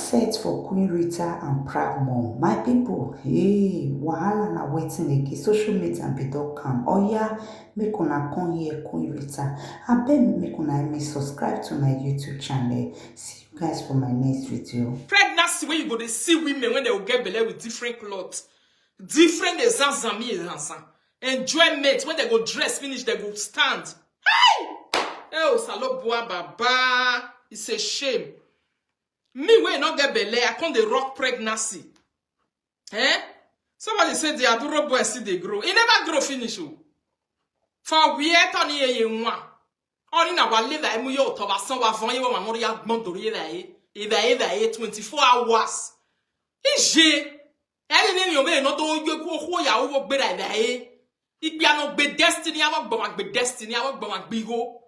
set for Queen Rita and Proud Mom. My people, hey, wahala na waiting again. Social media be don calm. Oya, make una come here, Queen Rita. Abeg make una me subscribe to my YouTube channel. See you guys for my next video. Pregnancy where you go to see women when they will get belly with different clothes, different enjoyment when they go dress finish, they go stand. Hey, oh, salobua baba, it's a shame. Me when not get belly, I can't the rock pregnancy. Eh? Somebody said the adorable boy see they grow. It never grow finish. For we are turning a one. Only now I live that muyo to was so avant you want more ya montori that. Eva 24 hours. Ije. Any you may not do you go ya over be that day. It be no be destiny, I work by be destiny, I work by bigo.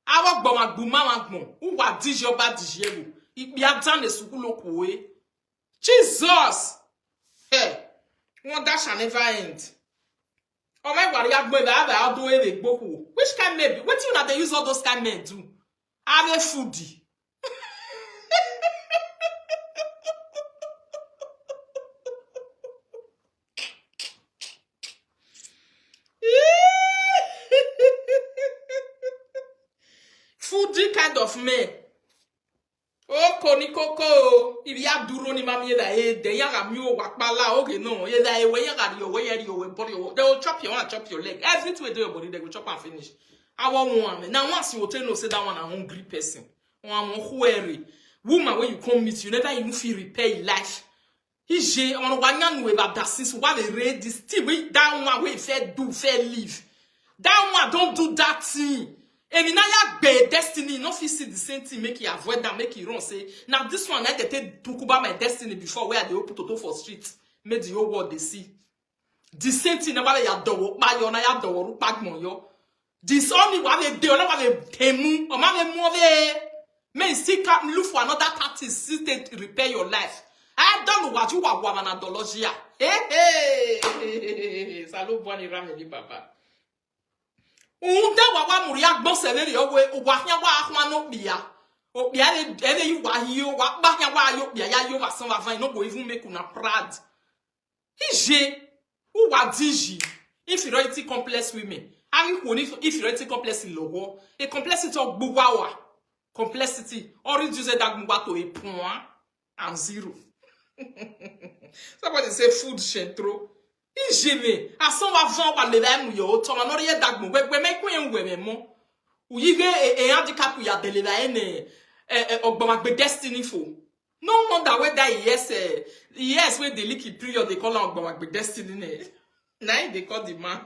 I work by buma mo. Who what did your bad dijebu? It be a done the sukulo koe. Jesus. Hey. One that shall never end. Oh my God, you have do it boku. Which kind maybe? What you not they use all those kind men do? Are they foodie? Foodie kind of men. Oh, Koni Coco, if you have duro ni mami da e, de yanga mio wakbala, okay, no, ye da e, we yanga yo, they will chop your one, chop your leg. Everything we do your body, they will chop and finish. I want one. Now, once you will tell no, say that one a hungry person. One who woman, when you come meet, you never even feel repair your life. He on one young way about that since what they read this thing, we down one way, fair do, fair live. That one, don't do that thing. And in a be destiny, no fit see the same thing, make you avoid that, make you run. Say, now this one, I get to about my destiny before where they open to for streets, make the whole world they see. The same thing about your door, by your na door, pagmon yo. This only what they do, not what they temu, or my move. May still come look for another party system to repair your life. I don't know what you are, woman, adologia. Hey, salut, bonne rameli, papa. Unda wawa muria gbonsele yo we wahnya wa ahwa no bia obia ele you wa hiyo wa bahnya wa yo bia ya yo wa san wa van no go even make una proud ije who wa diji inferiority complex women ari ko ni inferiority complex logo a complexity of gbuwa complexity or reduce that gbuwa to a point and zero. Somebody say food shentro. Ijeme asan wa van wa le mu yo to ma no ye dagbo we make we mo uyi ge handicap ya dele la ene ogbon agbe destiny fo no wonder whether yes when the leaky period they call am ogbon agbe destiny ne na they call the man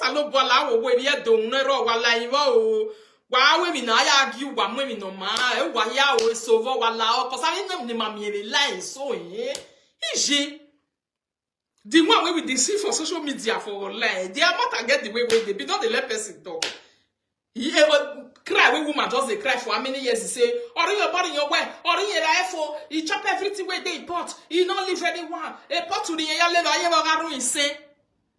salo bola wo we ye do nro wa la yin o wa we mi na ya gi wa mo mi no ma wa ya o so vo wa la o ko sa ni ma mi line so ije. The one way we deceive for social media for online, they are not get the way they be not the let person talk. He cry when woman just they cry for how many years he say, or your body your way, or in your life for he chop everything where they pot, he don't leave anyone. A pot to the level say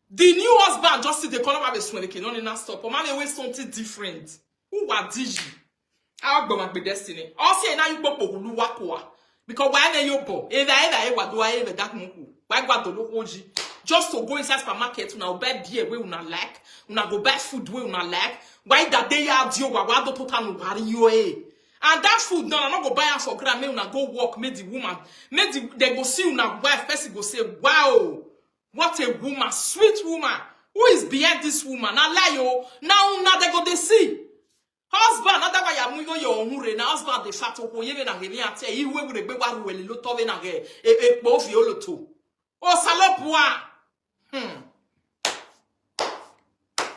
the new husband just see the color of a swing, they can only not stop. Or man always something different. Who are digi? I'll go be destiny. Also now you popo who wakwa. Because why you po? Either what do I ever that muku? Why go to look oji? Just to go inside supermarket, una buy beer we una like, una go buy food we una like. Why that day out you wa do put on worry you and that food no not go buy am for grand, make una go work, make the woman, they go see una wife, person go say, wow, what a woman, sweet woman. Who is behind this woman? I lie yo. Now they go they see. Husband, not that why you move your own. Now husband, the fat oko ye na geni ate. He we would be waru we lo to we na ge e both yolo to. Oh salopwa.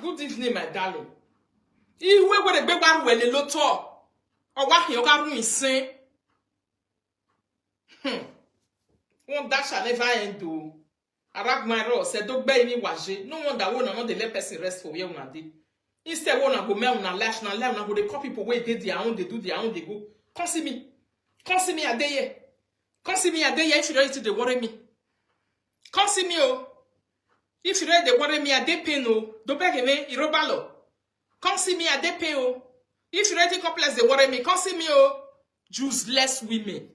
Good evening, my darling. He we would be waru we lo to. O wa he o ka run isin. One that shall never end do. Arab my ro said do gbe ni waje. No wonder we no dey let person rest for where una dey. Instead, when I go mail on life, now life, now go they call people where they do their own, they do their own, they go. Come see me a day here. Come see me a day here if you ready to worry me. Come see me oh. If you ready to worry me a day pain oh, don't beg me, irobalo. Come see me a day pain oh. If you ready complex they worry me, come see me oh. Useless women.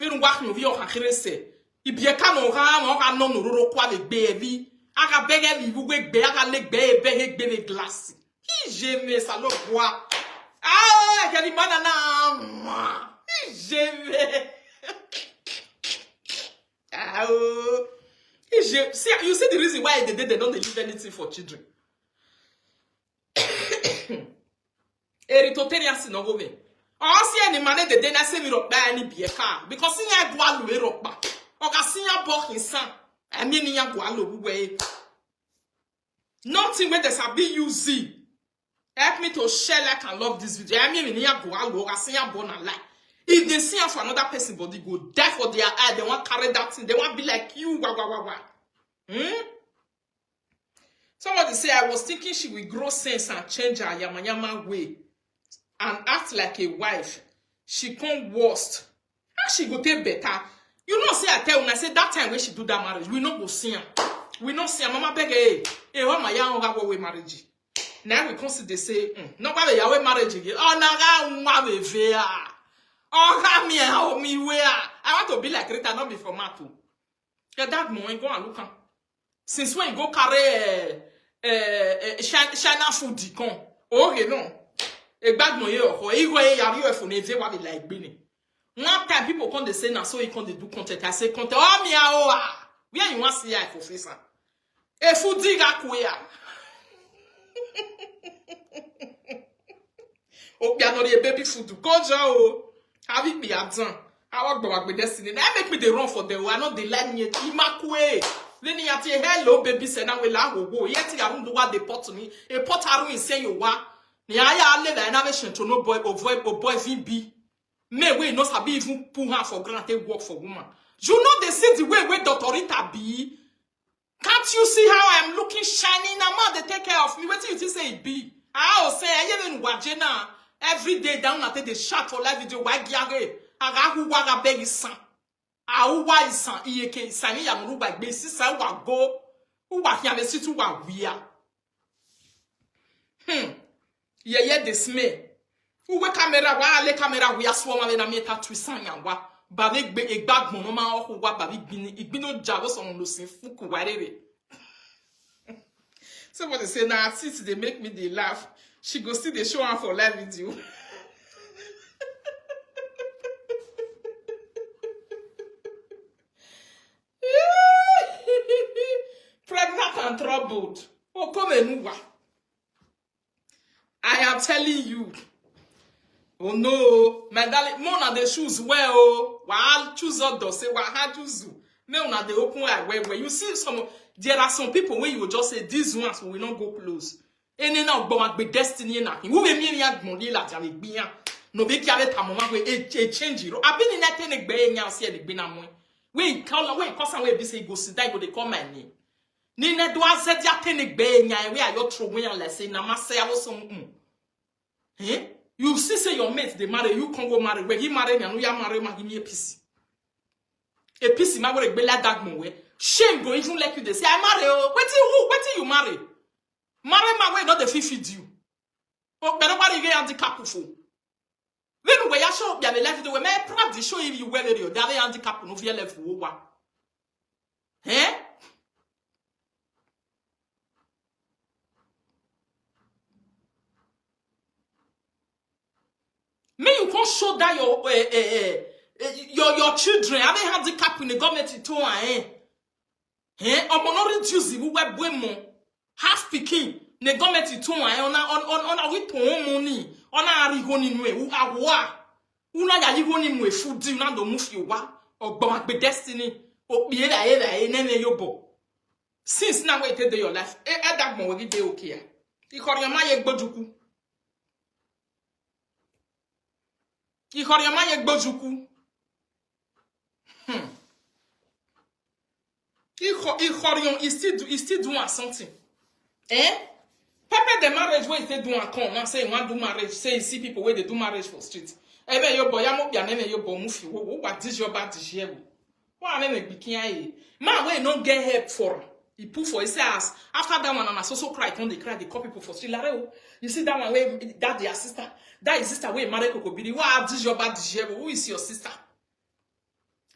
We don't work no vi o kakere se. Ibie ka no ra mo ka no no ro kwa le gbe evi. Aka bege vi bu gbe aka le gbe e bege gbe le glace. Qui j'aime ça le bois. Ah, j'ai dit banana. J'aime. Ah, oh. See, you see the reason why they don't leave anything for children. Eritoteria si no go me. O si any man de na se mi ro ba ni bie ka because nya gwa lo e ro pa. O ka si nya bo hinsan. Emi ni nya gwa lo we. Nothing where they sabi use. Help me to share, like, and love this video. I mean, if they see for another person, body go die for their eye. They want to carry that thing. They want to be like you. Wah, wah, wah, wah. Somebody say, I was thinking she will grow sense and change her yama way and act like a wife. She come worst. How she go take better? You know, say I tell you, I say that time when she do that marriage, we not go see her. We not see her. Mama beg, hey, what my young go away marriage? Now we consider say, nobody yawe marriage again. Oh, naga unwa vea. Oh, me where. I want to be like Rita, not be for Matu. Yeah, that moment go and look at. Since when you go carry China food con. Oh, you know. A bad no year or you go for neve what be like Bini. One time people come they say now so you can do content. I say content. Oh, me where you want to see I professor. A food diga queer. Oh, you know the baby food to go jo. Have it be a done. I walk back with destiny. That make me the run for them. I know they like me. Imakwe. Then you say hello baby. Say now we la go. Yet you don't do what they put to me. A pot aru in say you wa. Ni aya ale la innovation to no boy or boy VB. Me we no sabi even put her for granted work for woman. You know they say the way Dr. Rita be. Can't you see how I'm looking shiny? Now man they take care of me. What do you think say it be? I will say I even wajena every day down at the shot for live video. Why giare? Agahu waga begi san. Awa isan iyeke isani ya muru ba gbe sisa wa go. Uwa ki ame situ wa wia. Ye dismay. Uwe camera wa ale camera wia so ma na meta twisan ya wa. Ba be gbe egbagbo no ma o wa ba bi igbino jago so lo sin fuku warere. Somebody say now since they make me they laugh, she go see the show her for live video. Pregnant and troubled. Oh, come and I am telling you. Oh no, my darling, more the shoes well. Oh, while choose other say what had choose. Me una the open eye where you see some. There are some people where you will just say these ones will not go close. And then now go be destiny na. Who be me ya gbondi la ti avec bien. No be ki ave ta mama we e change ro. Abi ni na ten egbe nya se e gbe na mo. We call we cause we be say go sit down go dey call my name. Ni na do azet ya ten egbe nya we are your throw we and let's say na ma say awo so You see say your mate they marry you can go marry where he marry me and you marry ma give me a piece. A piece ma go egbe la dag mo we. Shame go even like you they say I marry oh. Wait you marry. Marry my way not the feed you. Oh, but nobody get handicap for. Then we are show ya the left the way may proud show if you wear you there handicap no fear left wo wa. May you can't show that your children have a handicap in the government to on not reduce we web women half picking the government to on we to money on a rigoni we awa una ya rigoni we food you na do move you wa or be destiny o be nene yobo since now wait your life that mo we dey okay ikorioma ye gbojuku ikorioma ye gbojuku Ikorion is still doing something. Pepper the marriage where they do a con, not say one do marriage, say you see people where they do marriage for street. Ebe your boy, I'm up your name, your boy, move you. What is your bad to share? What I mean, be man, we don't get help for. He put for his ass. After that one, and I so cry, when they cry, they call people for street. Like, oh, you see that one where that their sister, that is sister where married Kokobiri. What is your bad? Who is your sister?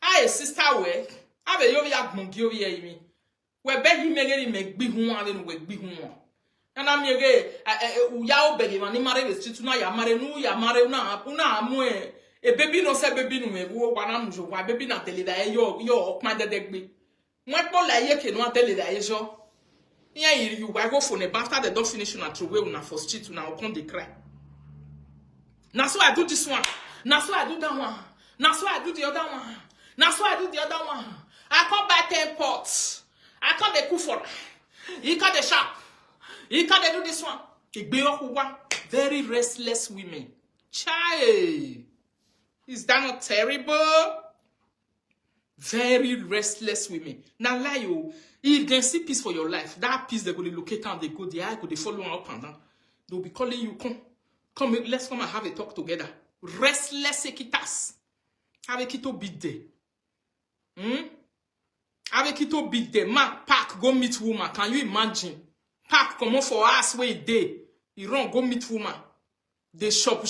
I a sister where I be yovi agmongi yovi yimi. We beg him again, make big one and we big one. And I'm again, uyao beg him and he married the street. Now ya married na una amwe. A baby no say baby no me. Wo wanamujo. Wa baby na tell that yo my dedegbe. What more like you can tell it that is your yeah, you go for the after they don't finish on a true way on for street now upon the cry. Now so I do this one, now so I do that one, now so I do the other one, now so I do the other one. I come buy 10 pots, I come the cook for he can the shop, he can do this one. Very restless women. Child, is that not terrible? Very restless women. Now, lie you. If they see peace for your life, that peace they go to locate and they go there, they follow up and down. They'll be calling you, come, let's come and have a talk together. Restless ekitas. Avec kito bid day. Avec kito bid day. Man, pack, go meet woman. Can you imagine? Pack, come on for us where day. You run, go meet woman. They shop.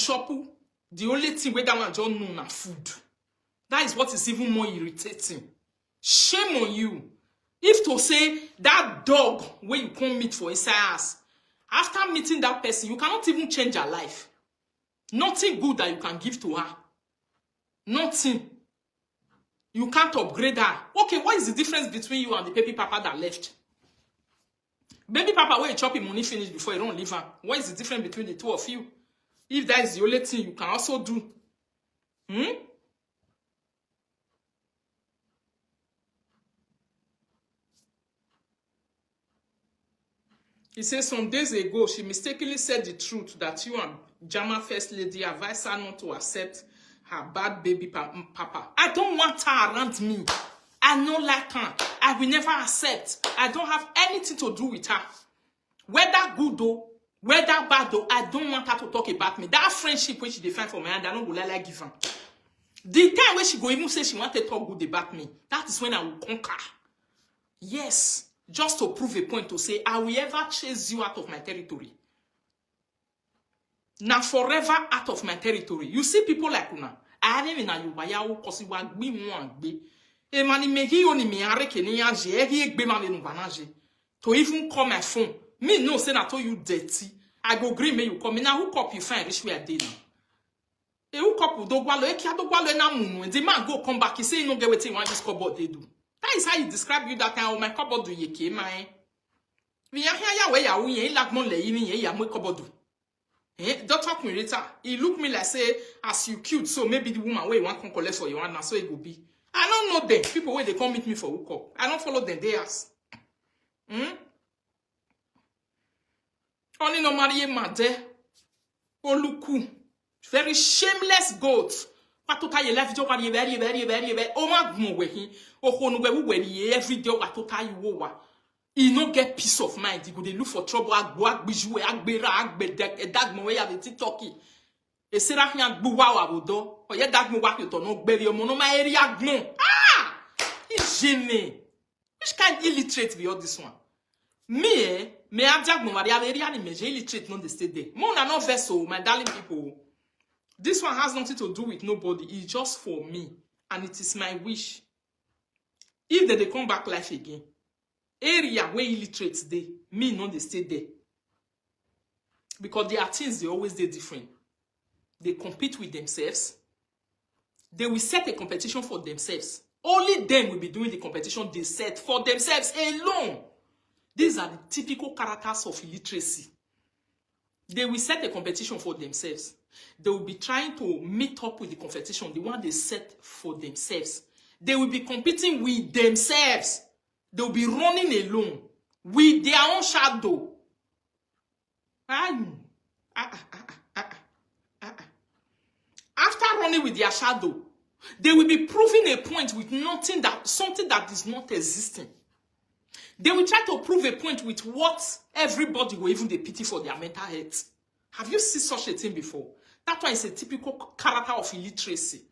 The only thing where that one don't know na food. That is what is even more irritating. Shame on you. If to say that dog where you come meet for his ass, after meeting that person, you cannot even change her life. Nothing good that you can give to her. Nothing. You can't upgrade her. Okay, what is the difference between you and the baby papa that left? Baby papa where you chop him money finish before you don't leave her. What is the difference between the two of you? If that is the only thing you can also do. He says some days ago, she mistakenly said the truth that you and Jama First Lady advised her not to accept her bad baby papa. I don't want her around me. I don't like her. I will never accept. I don't have anything to do with her. Whether good though, whether bad though, I don't want her to talk about me. That friendship when she define for me, and I don't go like give her. The time when she go even say she want to talk good about me, that is when I will conquer. Yes. Just to prove a point to say, I will ever chase you out of my territory. Now forever out of my territory. You see people like Una. I don't even know you why you cause you want be one be. E mani mehi oni me areke ni anje. Egi egbe ma me no banaje. To even call my phone. Me no say na to you dirty. I go green me you come. Me now hook up you find rich where I did now. E hook up do gwalo. E kia do gwalo na munu. And the man go come back. He say you no get wetin you want this cupboard they do. That is how you describe you that kind of my cupboard do ye ke man. We are here where you ye like mon le ye ya my cupboard. Don't talk me later. He look me like say as you cute, so maybe the woman where you want to collect for you and so it go be. I don't know them. People where they come meet me for hook up. I don't follow them. They ask. Only no marry made. Oluku. Very shameless goat. Watoka ye life job ye very. O ma gmo we o no we we every day watoka you wo. He no get peace of mind. He go dey look for trouble. Agbo agbiju agbera agbedek dagmo we have TikTok. E sera hian gbuwa wa bodo. O ye dagmo wa to no gberi omo no ma area gmo. Ah! Gene. Which kind illiterate be all this one? Me abjagmo Maria area ni me illiterate no dey stay there. Mo na no vessel, my darling people. This one has nothing to do with nobody. It's just for me. And it is my wish. If they come back life again, area where illiterates they, me not they stay there. Because their things, they always they different. They compete with themselves. They will set a competition for themselves. Only them will be doing the competition they set for themselves alone. These are the typical characters of illiteracy. They will set a competition for themselves. They will be trying to meet up with the competition, the one they set for themselves. They will be competing with themselves. They will be running alone with their own shadow. After running with their shadow, they will be proving a point with something that is not existing. They will try to prove a point with what everybody will even they pity for their mental health. Have you seen such a thing before? That one is a typical character of illiteracy.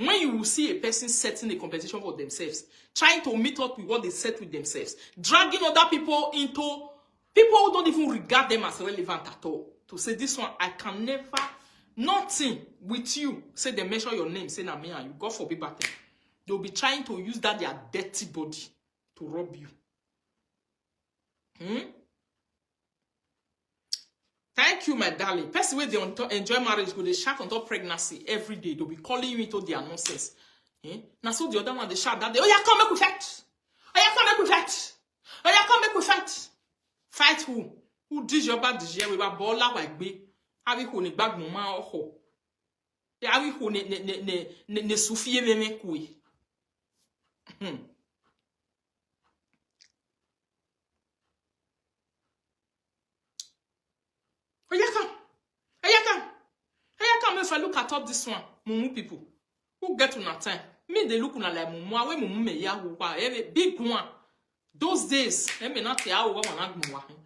When you will see a person setting a competition for themselves, trying to meet up with what they set with themselves, dragging other people into people who don't even regard them as relevant at all, to say this one, I can never, nothing with you, say they mention your name, say na me and you, God forbid bad thing. They'll be trying to use that their dirty body to rob you. Thank you, my darling. Person where they enjoy marriage, go they shout on top pregnancy every day. They'll be calling you into their nonsense. Now so the other one they shout that day, oh yeah, come make we fight. Oh yeah, come make we fight. Oh yeah, come make we fight. Fight who? Who did your bad this year? We were baller like be. How we who ne bag mama or ho? How we who ne Sophie meme kui. If I look at all this one, mumu people who get on a time, me they look on like mumu, away mumu me ya wa, big one. Those days, me not te awo wa na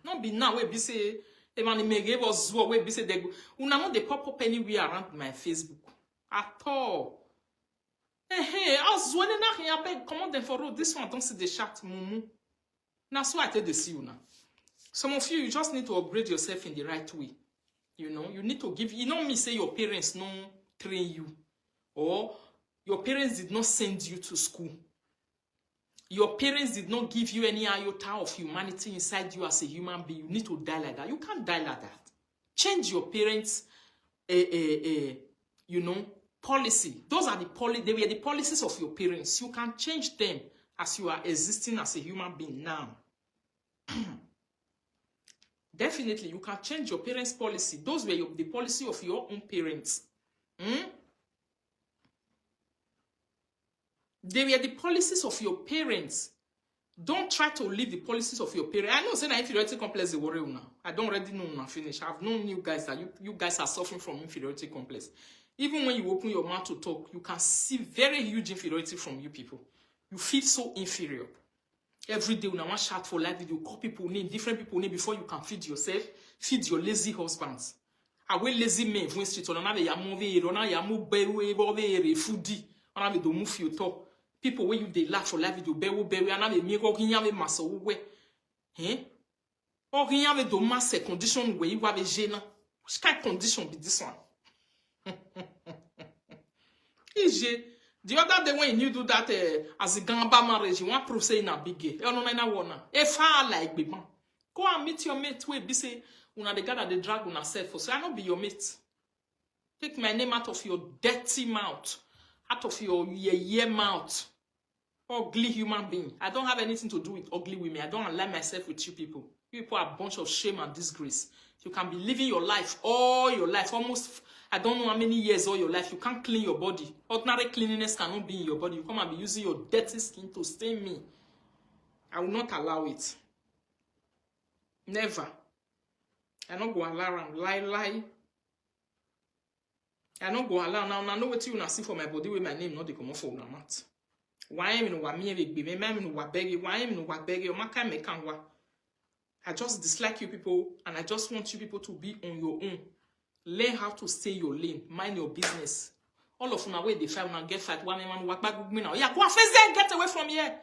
not be now we be say, e man me give us wo we be say they go. Una no dey pop up anywhere around my Facebook at all. I was wondering na here beg comment them for road. This one don't see the chat mumu. Now so I tell the see you now. Some of you just need to upgrade yourself in the right way. You know, you need to give, you know me say your parents no train you. Or your parents did not send you to school. Your parents did not give you any iota of humanity inside you as a human being. You need to die like that. You can't die like that. Change your parents, you know, policy. Those are they were the policies of your parents. You can change them as you are existing as a human being now. Definitely, you can change your parents' policy. Those were the policy of your own parents. They were the policies of your parents. Don't try to live the policies of your parents. I know saying that inferiority complex is worry now. I don't already know now finish. I've known you guys that you guys are suffering from inferiority complex. Even when you open your mouth to talk, you can see very huge inferiority from you people. You feel so inferior. Every day, when I want to shout for life, you call people name, different people name before you can feed yourself, feed your lazy husbands. I will lazy men when street on another yamu foodie, on a do move your talk. People where you they laugh for life, you bewu another me walking yam muscle way. Or you have a master condition where you have a gena. Which kind of condition be this one? The other day when you do that as a gamba marriage, you want to say in a big gay. You don't know if I like baby, go and meet your mate. We be say una the guy that they drag on herself for. So I not be your mate. Take my name out of your dirty mouth, out of your mouth. Ugly human being. I don't have anything to do with ugly women. I don't align myself with you people. You people are a bunch of shame and disgrace. You can be living your life all your life, almost. I don't know how many years all your life. You can't clean your body. Ordinary cleanliness cannot be in your body. You come and be using your dirty skin to stain me. I will not allow it. Never. I not go allow them. Lie. I not go allow. Now I know what you see for my body with my name not the come for na mat. Why am in wa me be me am in wa beg? Why am in wa beg? O maka me kan wa. I just dislike you people and I just want you people to be on your own. Learn how to stay your lane. Mind your business. All of them away they fight and get fight. One man walk back with me now. Yeah, go face there. Get away from here.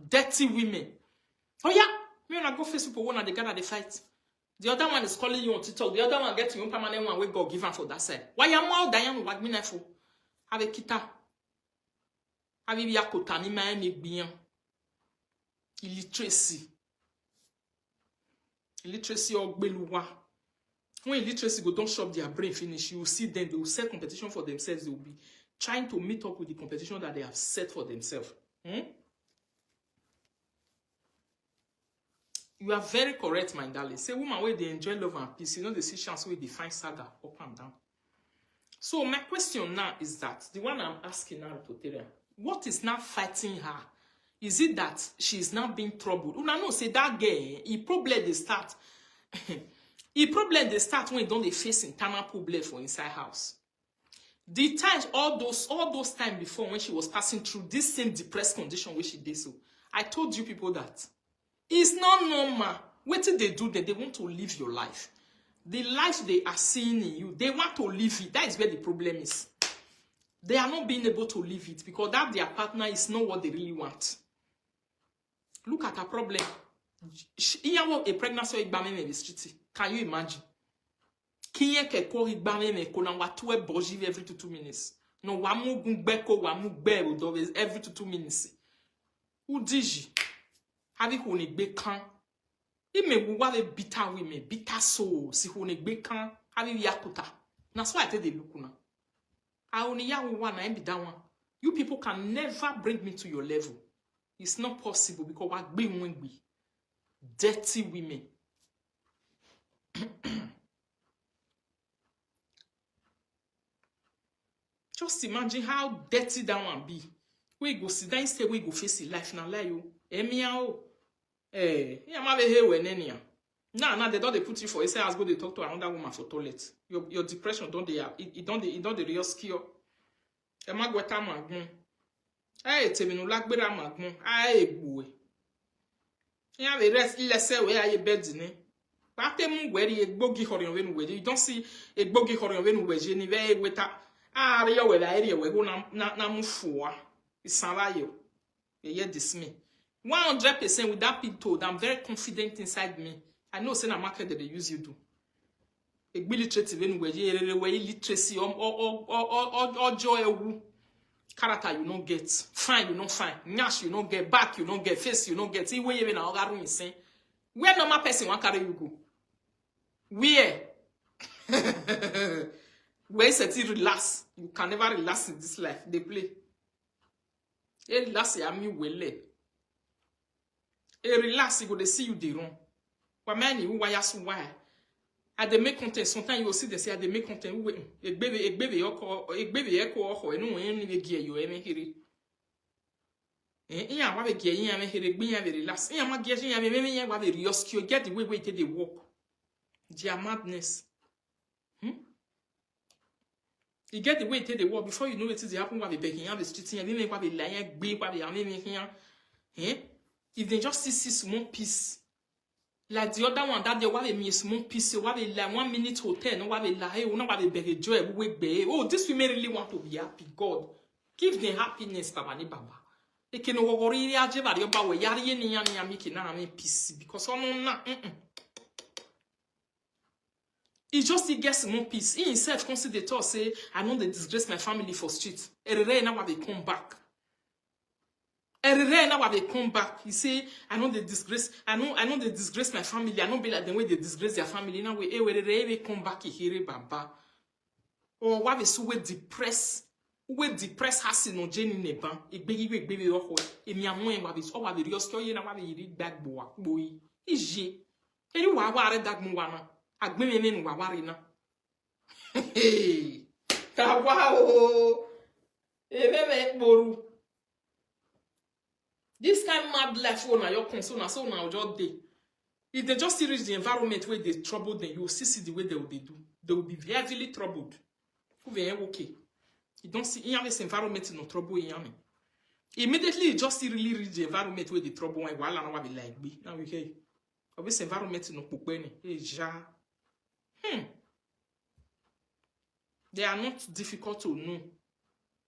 Dirty women. Oh yeah. Me and I go face people one and they gather they fight. The other one is calling you on TikTok. The other one getting you permanent one we go give her for that side. Why you more Diane walk me for? Have a kita. Have you yakota ni man ni bien. Illiteracy. Illiteracy or beluwa. When illiteracy go don't shop their brain finish, you will see them, they will set competition for themselves. They will be trying to meet up with the competition that they have set for themselves. You are very correct, my darling. Say woman where they enjoy love and peace, you know the see chance where they find saga up and down. So my question now is that the one I'm asking now to Terry, what is now fighting her? Is it that she is now being troubled? Una know say that girl, he probably they start. The problem they start when don't they face internal problem for inside house. The times all those times before when she was passing through this same depressed condition where she did so. I told you people that it's not normal. What did they do? They want to live your life. The life they are seeing in you, they want to live it. That is where the problem is. They are not being able to live it because that their partner is not what they really want. Look at her problem. A pregnancy in the street. Can you imagine? Kiye ke ko igbame me ko na watu e boji every 2 minutes. No wamu gungbe ko wamu gbe odo every 2 minutes. U diji. Havi ho ne gbe kan. Ime wuwa be bitter women, bitter soul si ho ne gbe kan havi yakuta. Na so I tell the look na. I only ya one na be that one. You people can never bring me to your level. It's not possible because what be dirty women. Just imagine how dirty that one be. We go sit down say we go face it life now like you. Emiao. Yeah, ma be here when any. Now they don't put you for. They say as go they talk to another woman for toilet. Your depression don't they? It don't the real skill. Ema go ta magun. Temi no lagbera magun. Egbuwe. Yeah, the rest let's say where you bed ni. Pate mu where you gbogi horion when we. You don't see a gbogi horion when we. Ni ve weta. Area where the area we go na mu foa. Isalayo. Ye dismay. 100% with that being told, I'm very confident inside me. I know say na market that they use you do. A literacy when we literacy or joy character you don't get, fine you don't find, nyash you don't get, back you don't get, face you don't get. See where you even our room is saying, where normal person want carry you go? Where? Where is it relax? You can never relax in this life. They play. Hey, relax, I mean well. Hey, relax, you go they see you the wrong. What man you why so why? At the make content, sometimes you see they say at the make content. A baby, echo, or no any gear you ever hear it. Yeah, what a gear you ever hear it. Be very last. Yeah, my gear, you maybe have a rescue. Get the way till they walk. Dear madness. You get the way till they walk before you know it is happen. What they begging, have the street, and then what they lying, be what they are living here. If they just see small piece. Like the other one that they want a small piece, what they like 1 minute hotel, no what they like, no what they beg joy, oh, this women really want to be happy. God, give them happiness, Baba. They can worry about yari and making a peace because he just gets more peace. He himself consider to say, I know they disgrace my family for street. And now they come back. And now they come back. He say, I know they disgrace. I know they disgrace my family. I know be like the way they disgrace their family. Now we come back here, Baba. Or why they so depressed? We depressed has no Jenny Neban. A baby or what? A miamoy what is all the real story and what they read back boy. Is ye? And you are worried that Muana. I bring in Wawarina. Hey, wow. Boru. This kind of mad life on your concern, so now just day. If they just reach the environment where they trouble, then you will see the way they will do. They will be heavily troubled. Okay. You don't see in this environment no trouble in yami. Immediately you just really reach the environment where the trouble and while I be like be. Now we hear. Of this environment no pupeni. They are not difficult to know.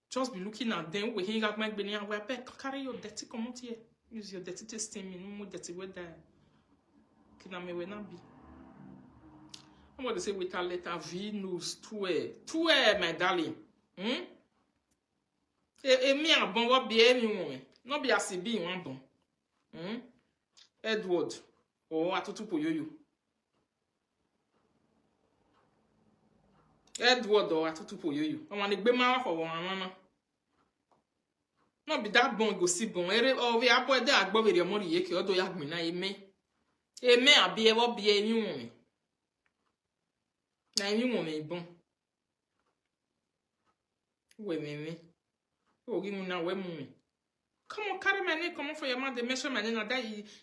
Just be looking at them. We hear my benia. We carry your dirty come out here. Use your dirty testing. No more dirty weather. Can I not be? I'm going to say with a letter V news 2 my darling. Me a bon what be everyone. No be as be one bon. Edward. Oh, atutu po yoyo. Edward or atutu po yoyo. I want to be my for one mama. No be that bon go see bon. Oh, we are boy there. I go with your money. You can do yak me na eme. Eme a be ever be anyone. Na anyone me bon. We me. Oh, give me now we me. Come on, carry my name, come on for your man, the measure my name,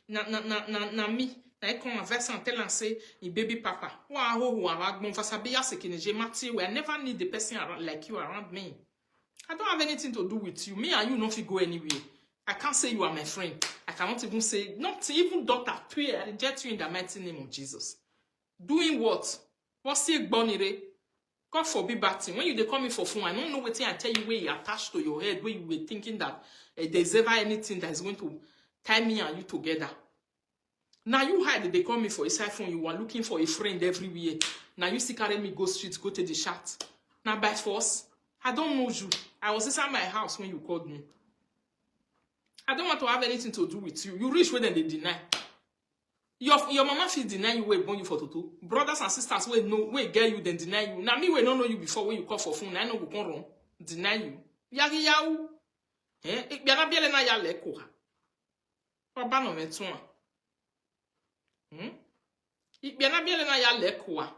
na me. Na come verse and tell and say, baby papa. Wow, who are bon for Sabia sekin, we I never need the person around like you around me. I don't have anything to do with you. Me and you not go anywhere. I can't say you are my friend. I cannot even say, not even daughter, pray, I reject you in the mighty name of Jesus. Doing what? What's it bonny? God forbid bad thing. When you they call me for phone, I don't know what thing I tell you where you attached to your head, where you were thinking that there's ever anything that is going to tie me and you together. Now you hide, they call me for a cell phone. You are looking for a friend everywhere. Now you still carry me go street, go to the chat. Now by force, I don't know you. I was inside my house when you called me. I don't want to have anything to do with you. You reach where then they deny. Your mama feel deny you where born you for toto. Brothers and sisters where no where get you then deny you. Now me we don't know you before when you call for phone. I know go come wrong. Deny you. Yagi yaou. Ik bien na biele na ya leko. Papa no meton. Ik bien na biele na ya leko.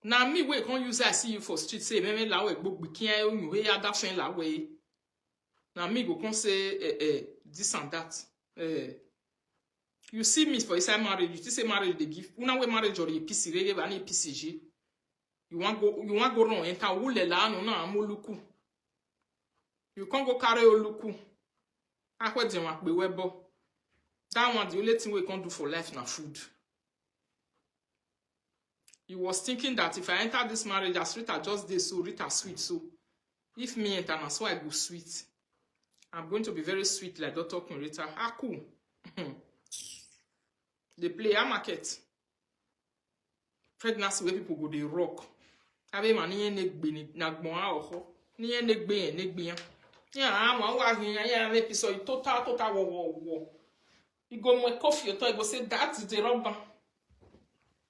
Now me we can't use I see you for street say me la we gbogbo kian o you we ada fin la we. Now me go come say this and that. You see me for inside marriage, you say marriage they give. Una we marriage or you PC rege ba ni PCG. You want go wrong enter wule la no na amoluku. You can't go carry oluku. Akwe dem akbe webo. That one the only thing we can do for life na food. He was thinking that if I enter this marriage as Rita just did so, Rita sweet so. If me enter na so I go sweet. I'm going to be very sweet like Dr. Queen Rita. Ah cool. They play a market. Pregnancy where people go they rock. Abe man ni negbe ni nagbon a oho. Ni negbe. Yeah, I'm wa here episode total wo. You go my coffee to go say that's the rubber.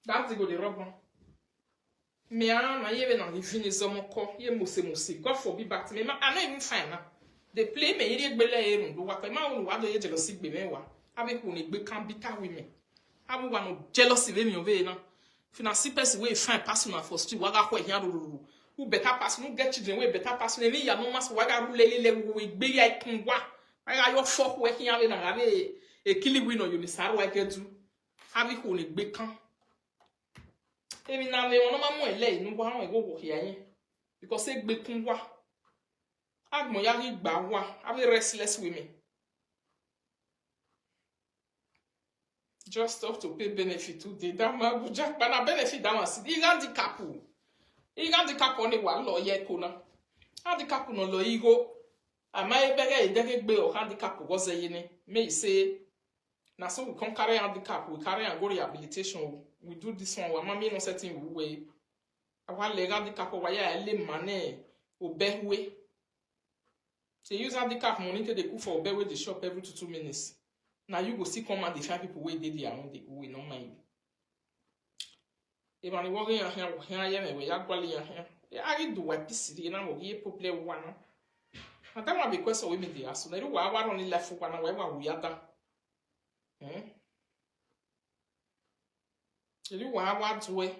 That's the rubber. Me na ye na the finish some ko ye mose. God forbid back me. I know even fine now. They play me iri gbele erun do wa pe ma won wa do ye jealousy gbe mewa. Abe ko ni gbe kan bitter women. Abu wa no jealousy we mi o ve na. Fina see person wey fine person for street wa ga ko ehia ruru. Who better person who get children wey better person ni ya no mas wa ga ru le we gbe ya ikun wa. Wa ga yo fuck we ehia we na ga be e kili we no yo ni sare wa ke du. Abi ko ni gbe kan. Emi na me won ma mo ele inu wa ran e go wo hia yin. Because e gbe kun wa. Agmo ya ri gba wa. Abi restless women. Just have to pay benefit today. That man jack bana benefit that one. He handicap. He handicap on the one lawyer kona. Handicap no lo ego. Am I bege idege gbe o handicap was a yene. May say na so we can carry handicap. We carry and go rehabilitation. We do this one. We mama no certain way. Our leg handicap wa ya ele mane obewe. They use handicap money to the cook for obewe the shop every 2 minutes. Now you go see come and the 5 people where they their own they go no mind. If I walk in here, we are going here. I do what this is, na mo ye problem one. And that one because of women they are so. They do what only left for one where we are. They do what way.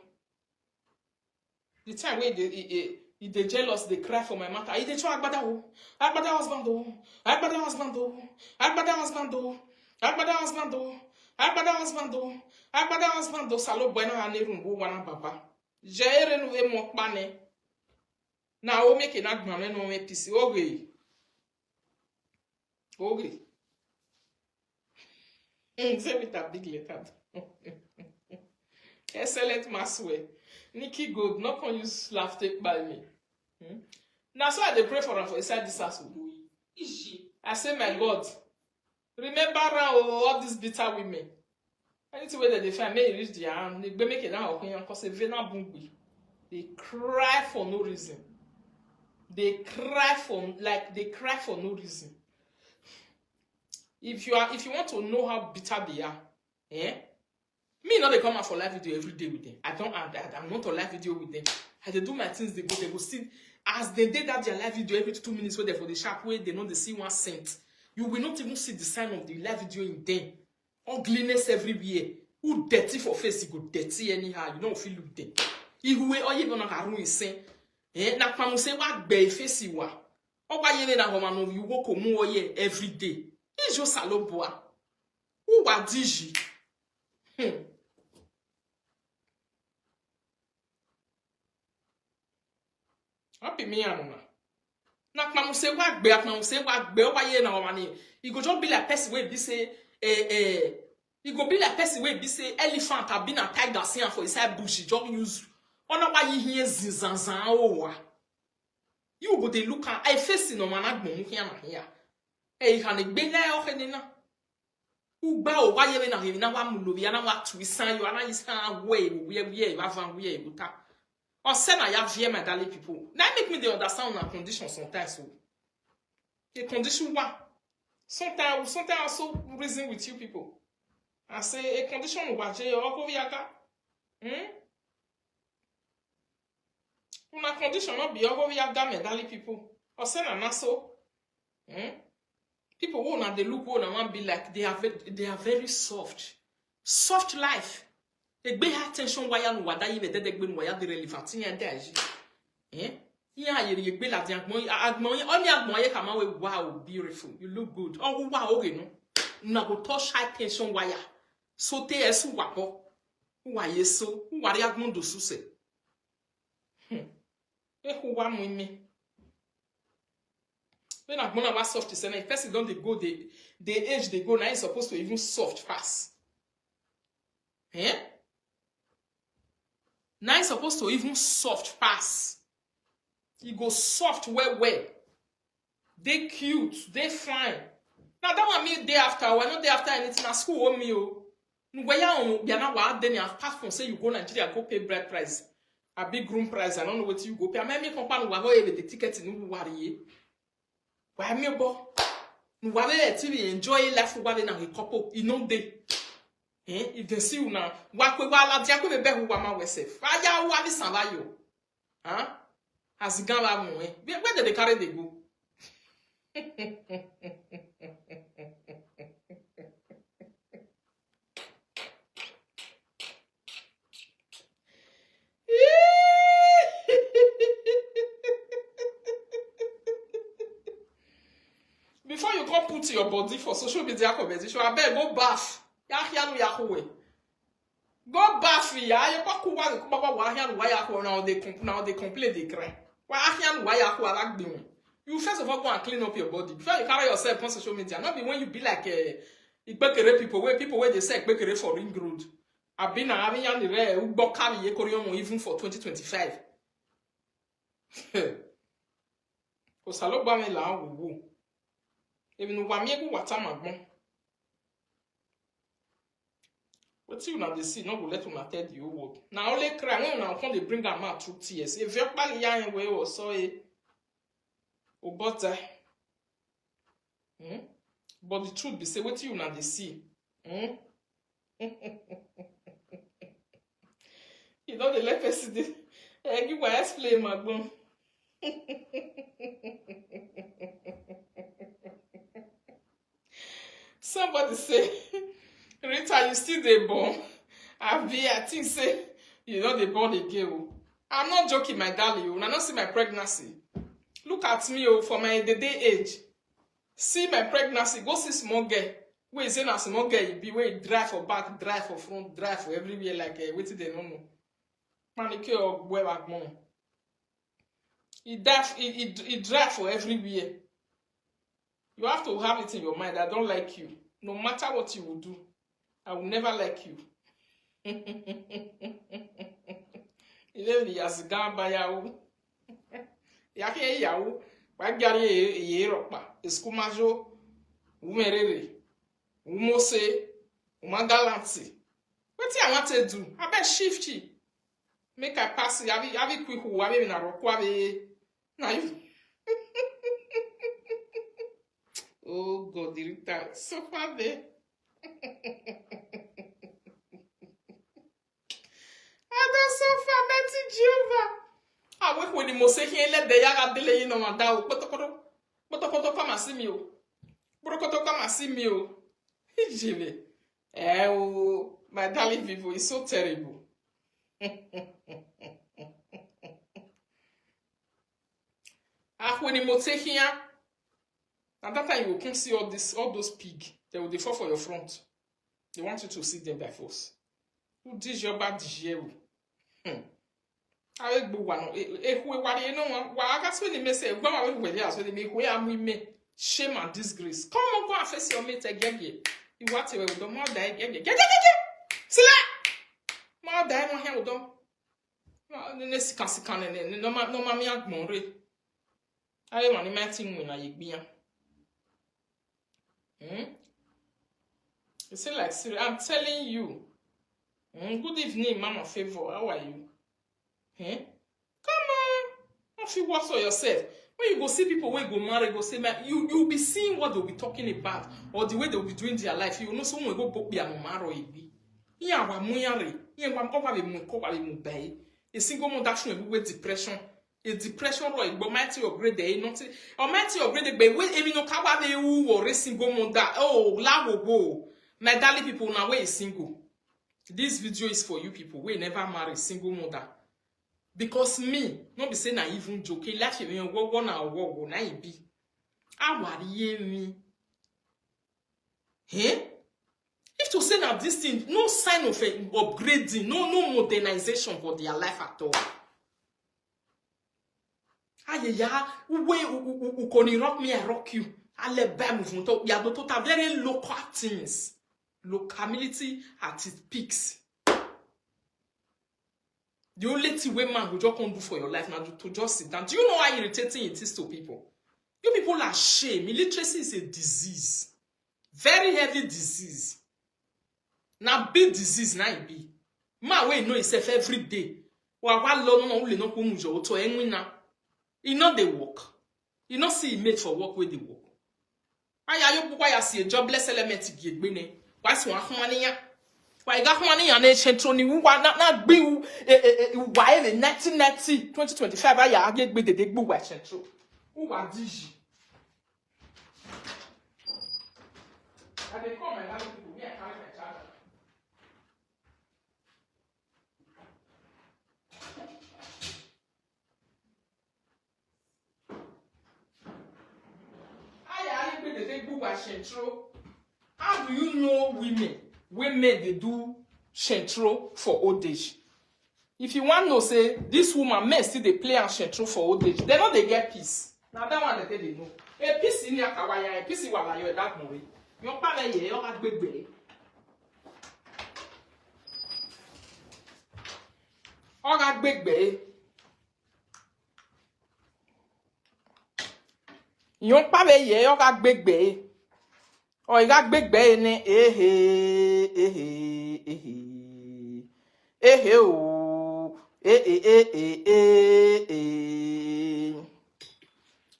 The time where they jealous, they cry for my mother. They try Agbada husband do. Agbada husband do. Agbada husband do. Agbada husband do salo buena anerun go wana baba. Jere nu e mo pane. Na o make na gbon no me pisi oge. Say with a big letter. Excellent Maswe. Nikki Good, not can use laugh take by me. Now so I dey pray for her for inside this house. I say my God. Remember all these bitter women. Anything where they find may reach their hand, they make it now because they They cry for no reason. They cry for no reason. If you want to know how bitter they are, me not they come out for live video every day with them. I'm not on live video with them. I they do my things, they go see as they did that their live video every 2 minutes where they for the sharp way they know they see 1 cent. You will not even see the sign of the live video in them. Ugliness everywhere. Who dirty for face, you go dirty anyhow. You don't feel look them. If we all even have is saying, na kwa say what be face you are. Or why you na home you walk more ye every day. It's just a low boy. Who wa digi? Happy me anona. Na kwa say what be why ye na home. You go just be like person wey be say you go be like person wey be say elephant have been a tiger see for inside bush. Just use Ona wa yi hie zinzanzan owa. You go dey look at I face no man agbon mu hia na hia. E ha ne gbe na o hene na. Ugba o wa ye na wa mulobi na wa twisan yo na yisan we va van we buta. Or say na ya vie medali people. That make me dey understand na condition sometimes so. The condition one. Sometimes also reason with you people. I say a condition wa je yo ko viaka. Una condition not be over here medali people. Or say na so. People who na they look who na want be like they are very soft. Soft life. They pay attention why you wada you de gbe no ya de relevant yin de aji. Yin aye ye gbe la de agbon only agbon ye kama we wow beautiful. You look good. Oh wow okay no. Na go touch high tension wire. So te esu wapo. Wa yeso, wa ri agbon do su se. Who wa mu mi. When agbon na soft say na person don dey go the age they go now is supposed to even soft fast. Now it's supposed to even soft pass. It go soft well. They cute, they fine. Now that one me day after, we're not day after anything at school on me. Where you na wa then you apart from say you go Nigeria go pay bread price, a big room price. I don't know what you go pay. I me company wa go the ticket in worry. Why me bo? No wa TV enjoy life wa na a couple. You know they. If they see you now, what we wala dia ko be who ma we sef. Aya wa bi san ba yo. As gan ba mo where did they carry they go? Before you come put your body for social media competition, I beg go bath. Go bath ya you pa kuwa ku baba wa hia no ya ko now they complain they cry. Wa hia no ya ko ala gbe won. You first of all go and clean up your body before you carry yourself on social media. Not be when you be like Igbekere people where they say Igbekere for ring road. I've been having yan re ugbo carry ye koriomo even for 2025. Ko salo ba me la wo. Even wa mi egu wata magbon. What you now they see, not go let you tell the whole world. Now only cry when now come they bring them out through tears. If you're probably young way or so or butter. But the truth be say what you now they see. You know the let person give my explain my bone. Somebody say Rita, you still dey born? I think say you know they born again. I'm not joking, my darling. When I not see my pregnancy. Look at me for my day age. See my pregnancy. Go see small girl. Where is it na small girl? You be where you drive for back, drive for front, drive for everywhere like waiting they no know. Manicure or where back mom. He drive for everywhere. You have to have it in your mind. I don't like you. No matter what you will do. I will never like you. Ile ya zigan ba yawo. Ya ke yawo. Wa gari ye ropa. Eskumajo. Umerere. Umose. Umagalanti. Wetin I want to do? I bet shifty. Make I pass. Have it quick. Wa be na roko be. Na you. Oh God, Rita. So far there. Suffer, Betty Jehovah. I work with the Mose here, let the Yaga delay in on Dao. Potokoto come and see me. Brokoto come and see me. Jive. Oh, my darling people is so terrible. When the Mose here, at that time you can see all those pigs. They will fall for your front. They want you to see them by force. Who did your bad digere? I will one. If we were you know, I got when they say, go away with us, when they make where we may shame and disgrace. Come on, go and face your mate again. You want to the more die again. Get. Sila! More die, more here with them. Ne sika ne no ma mi agbonre. Aye mani ma tin win na yegbia. You see like serious. I'm telling you. Good evening, Mama Favor. How are you? Come on. Don't feel worse for yourself. When you go see people when you go marry, go say, man, you'll be seeing what they'll be talking about or the way they'll be doing their life. You know, someone will go be a maro ibi. Yeah, wa muyare. Yeah, wa mko be mu bay. A single mother should with depression. A depression or but mighty upgrade day, not or mighty upgrade but wait, even no kawa be or a single mother. Oh, la go. My darling people now way is single. This video is for you people. We never marry single mother. Because me, not be saying I even joke. Life me go na wo na ibi. Awariye mi. If to say that this thing, no sign of upgrading, no modernization for their life at all. Ayeya, we koni rock me, I rock you. Ale ba movement. Ya do total very local things. Locality at its peaks. The only thing way man will just come do for your life now to just sit down. Do you know how irritating it is to people? You people are shame. Illiteracy is a disease. Very heavy disease. Now big disease now it be. Man we know itself every day. Wa lo no le no ko mu jo to enwin na. E no dey work. You not see it made for work with the work. Aya yo pukwa ya see a jobless element gi egbe ne. Wa so ahomane ya. Wa iga ahomane ya na chentro ni wa na gbe wa ele 2025 aya age gbe dede gbe wa chentro. Wa diji. I dey call my other people me I carry my charger. How do you know women? Women they do shentro for old age. If you want to say this woman men still they play and shentro for old age, they know they get peace. Now that one they know. A peace in your kawaya, a peace in wala you that movie. Your partner ye, your like baby. Or like baby. Yon pa be ye yo ga gbegbe o ga gbegbe ni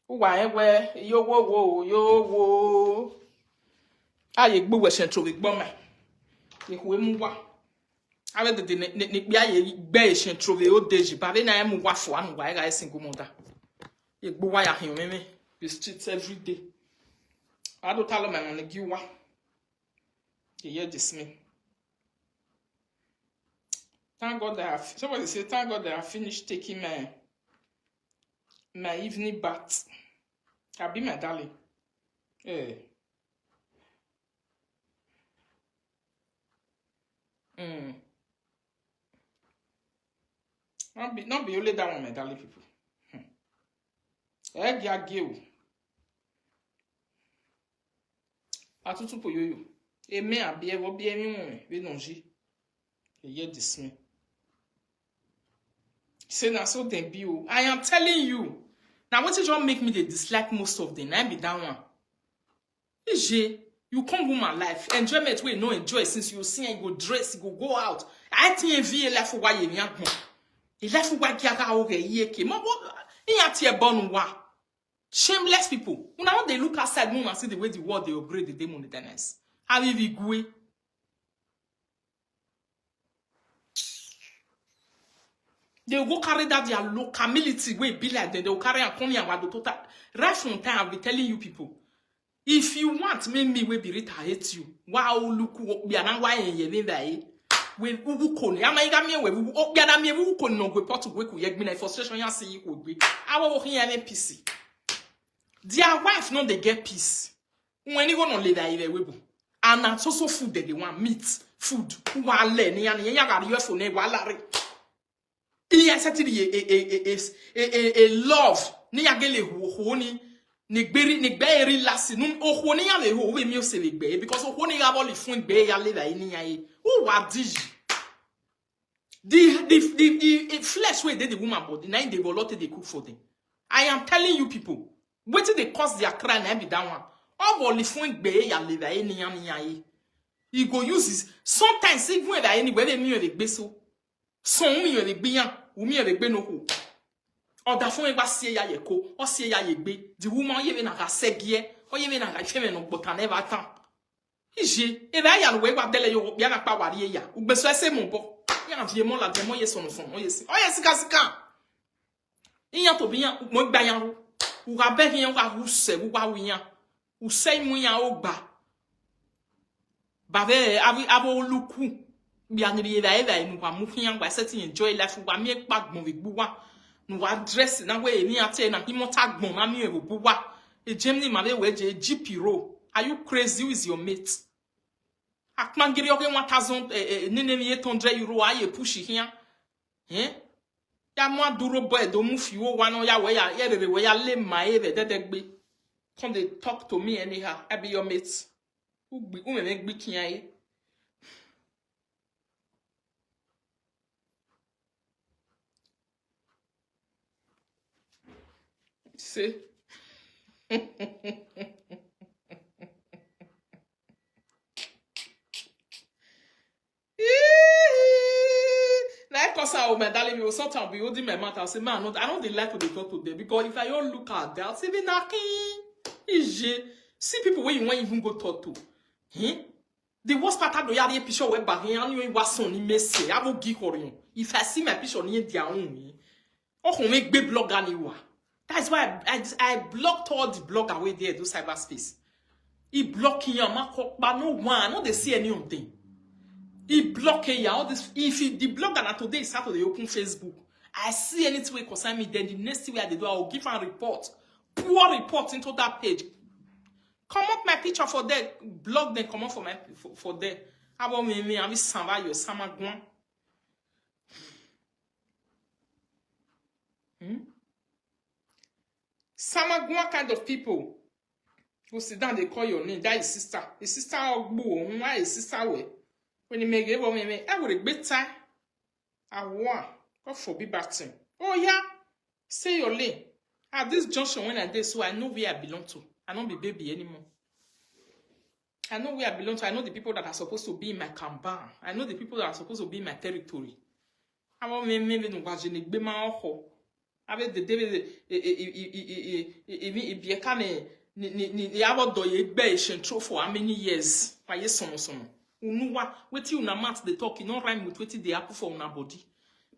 o wa ewe yo wo aye gbo we sentro we gbo ma e ku emu wa ale de ne bi aye gbe sentro we o deji ba be na emu wa fo anu wa ga single mother e gbo wa ya hin meme. The streets every day. I don't tell them I'm gonna give one. You hear this me. Thank God that somebody say thank God that I finished taking my evening bath. I'll be my darling. Not be only that one, my darling people. Atutu po yoyo. Eme abi ewo bi emi won we nonji. You hear this me. Say na so dem be o. I am telling you. Now what just make me dey dislike most of them? I be that one. Ije, you come home my life. Enjoyment wey no enjoy since you see and go dress, you go out. I think vie life wa ye yan gbon. E life wa ki aka o re ye ke. Mo what in tie bonu wa. Shameless people. When they look outside, and see the way the world they upgrade the demon modernize. How if you go? They will go carry that their locality way be like them. They will carry and come here and do total. Right from time, I'll be telling you people. If you want me will be rich, I hate you. Wow, look, we are not why you there. We who koni. Am I got me we who be na me who koni no go pot to go ku yegbi na frustration ya see you go be. I will here NPC. Their wife no they get peace. When you go no leader ile webu. And na so food they want meat, food. Wa le ni ya ga you for ne wa lare. Iya setiri a love ni ya gele ho ni gberi lasi nu oho ni ya le ho we mi o se le gbe because oho ni ya bo le fun gbe ya le la ni ya e. Who wa diji? The flesh where they the woman body, now they will lot they cook for them. I am telling you people, wait till they cause their cry and be that one. All the phone be ya live any. You go use this. Sometimes even if anywhere they mean avec beso. Son mi avec bien, ou mi avec benoko. Or da phone ba sie ya yeko, or sie ya yegbe. The woman ye na ka segie, or ye na ka feme no but never attend. Ije, e ba ya no we wa dele yo bia na pa wari ya. U beso ese mon po. Ya enviement la demo ye son. Oyesi. Oyesi kasika. Iyan to bien, mo gba yan ru. U ga be yan ka ru se, u wa wiyan. U sei mu yan o gba. Bave abo luku bien eva nous va mourir va set enjoy life wa mi pa gbon we gbuwa nous va dress na we ni ate na imo ta gbon ma mi e gbuwa e Germany ma we je GP ro. Are you crazy? Who is your mate? Akmangiri oke 1000 €900 aye push here ya mo duro boy do mu fi wo wa no ya we ya bebe we ya le ma e be dedegbe. Come they talk to me anyhow. I be your mate. Who me make big kiai? See? Like cause I my darling, we will sometimes be holding my mouth. I'll say, man, I don't like to talk to them because if I don't look at that, I'll say, be knocking. See people where you want even go talk to. The worst part of the yard picture where Bahrain you was on in Messi. I will give you. If I see my picture near their own, oh, make big blog anywhere. That's why I blocked all the blog away there to cyberspace. He blocking your mark, but no one, not they see any thing. He blocking all this. If the blogger na today start to the open Facebook, I see anything we concern me, then the next thing I do, I will give a report. Poor report into that page. Come up my picture for there. Blog then come up for my for there. How about me? I'm Samba, you Samagwan. Samagwan kind of people who sit down, they call your name. That is sister. A sister of boo. Why is sister way? When you make it, I would a bit time. I want. God forbid batting. Oh yeah. Say your lane. At this junction when I did, so I know where I belong to. I don't be baby anymore. I know where I belong to. I know the people that are supposed to be in my campaign. I know the people that are supposed to be in my territory. I want me no vagina be my uncle. Avec the David be a cane ni about do ye be for how many years? Why yes some. Unu wa weti una mat the talk, you no rhyme with weti the apple for una body.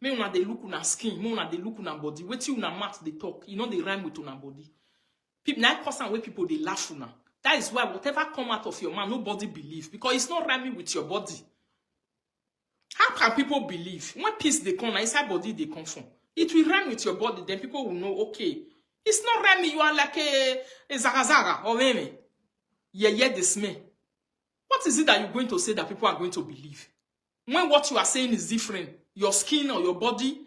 Me una de look una skin, me una de look una body. Weti una mat the talk, you know they rhyme with una body. People 9% where people they laugh una. That is why whatever come out of your mouth, nobody believe because it's not rhyming with your body. How can people believe when peace they come inside body they come from? It will rhyme with your body, then people will know. Okay, it's not rhyming. You are like a zagazaga or meme. Yeah, this me. What is it that you're going to say that people are going to believe? When what you are saying is different, your skin or your body,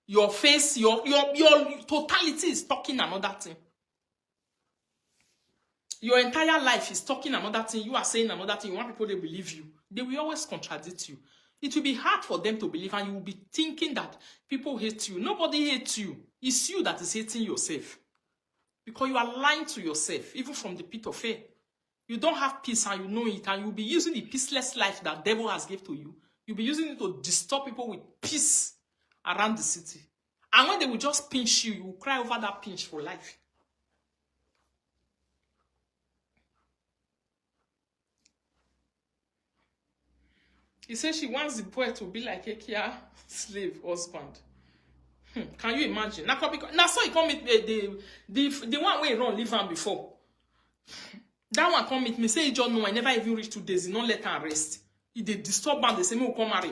your face, your totality is talking another thing. Your entire life is talking another thing. You are saying another thing. You want people to believe you. They will always contradict you. It will be hard for them to believe, and you will be thinking that people hate you. Nobody hates you. It's you that is hating yourself. Because you are lying to yourself, even from the pit of hell. You don't have peace and you know it, and you'll be using the peaceless life that devil has given to you. You'll be using it to disturb people with peace around the city. And when they will just pinch you, you will cry over that pinch for life. He says she wants the boy to be like a Kia slave husband. Can you imagine? Now so he come meet the one way run leave him before. That one come meet me. Say he just know I never even reach 2 days. He not let her rest. He they disturb him. They say me come marry.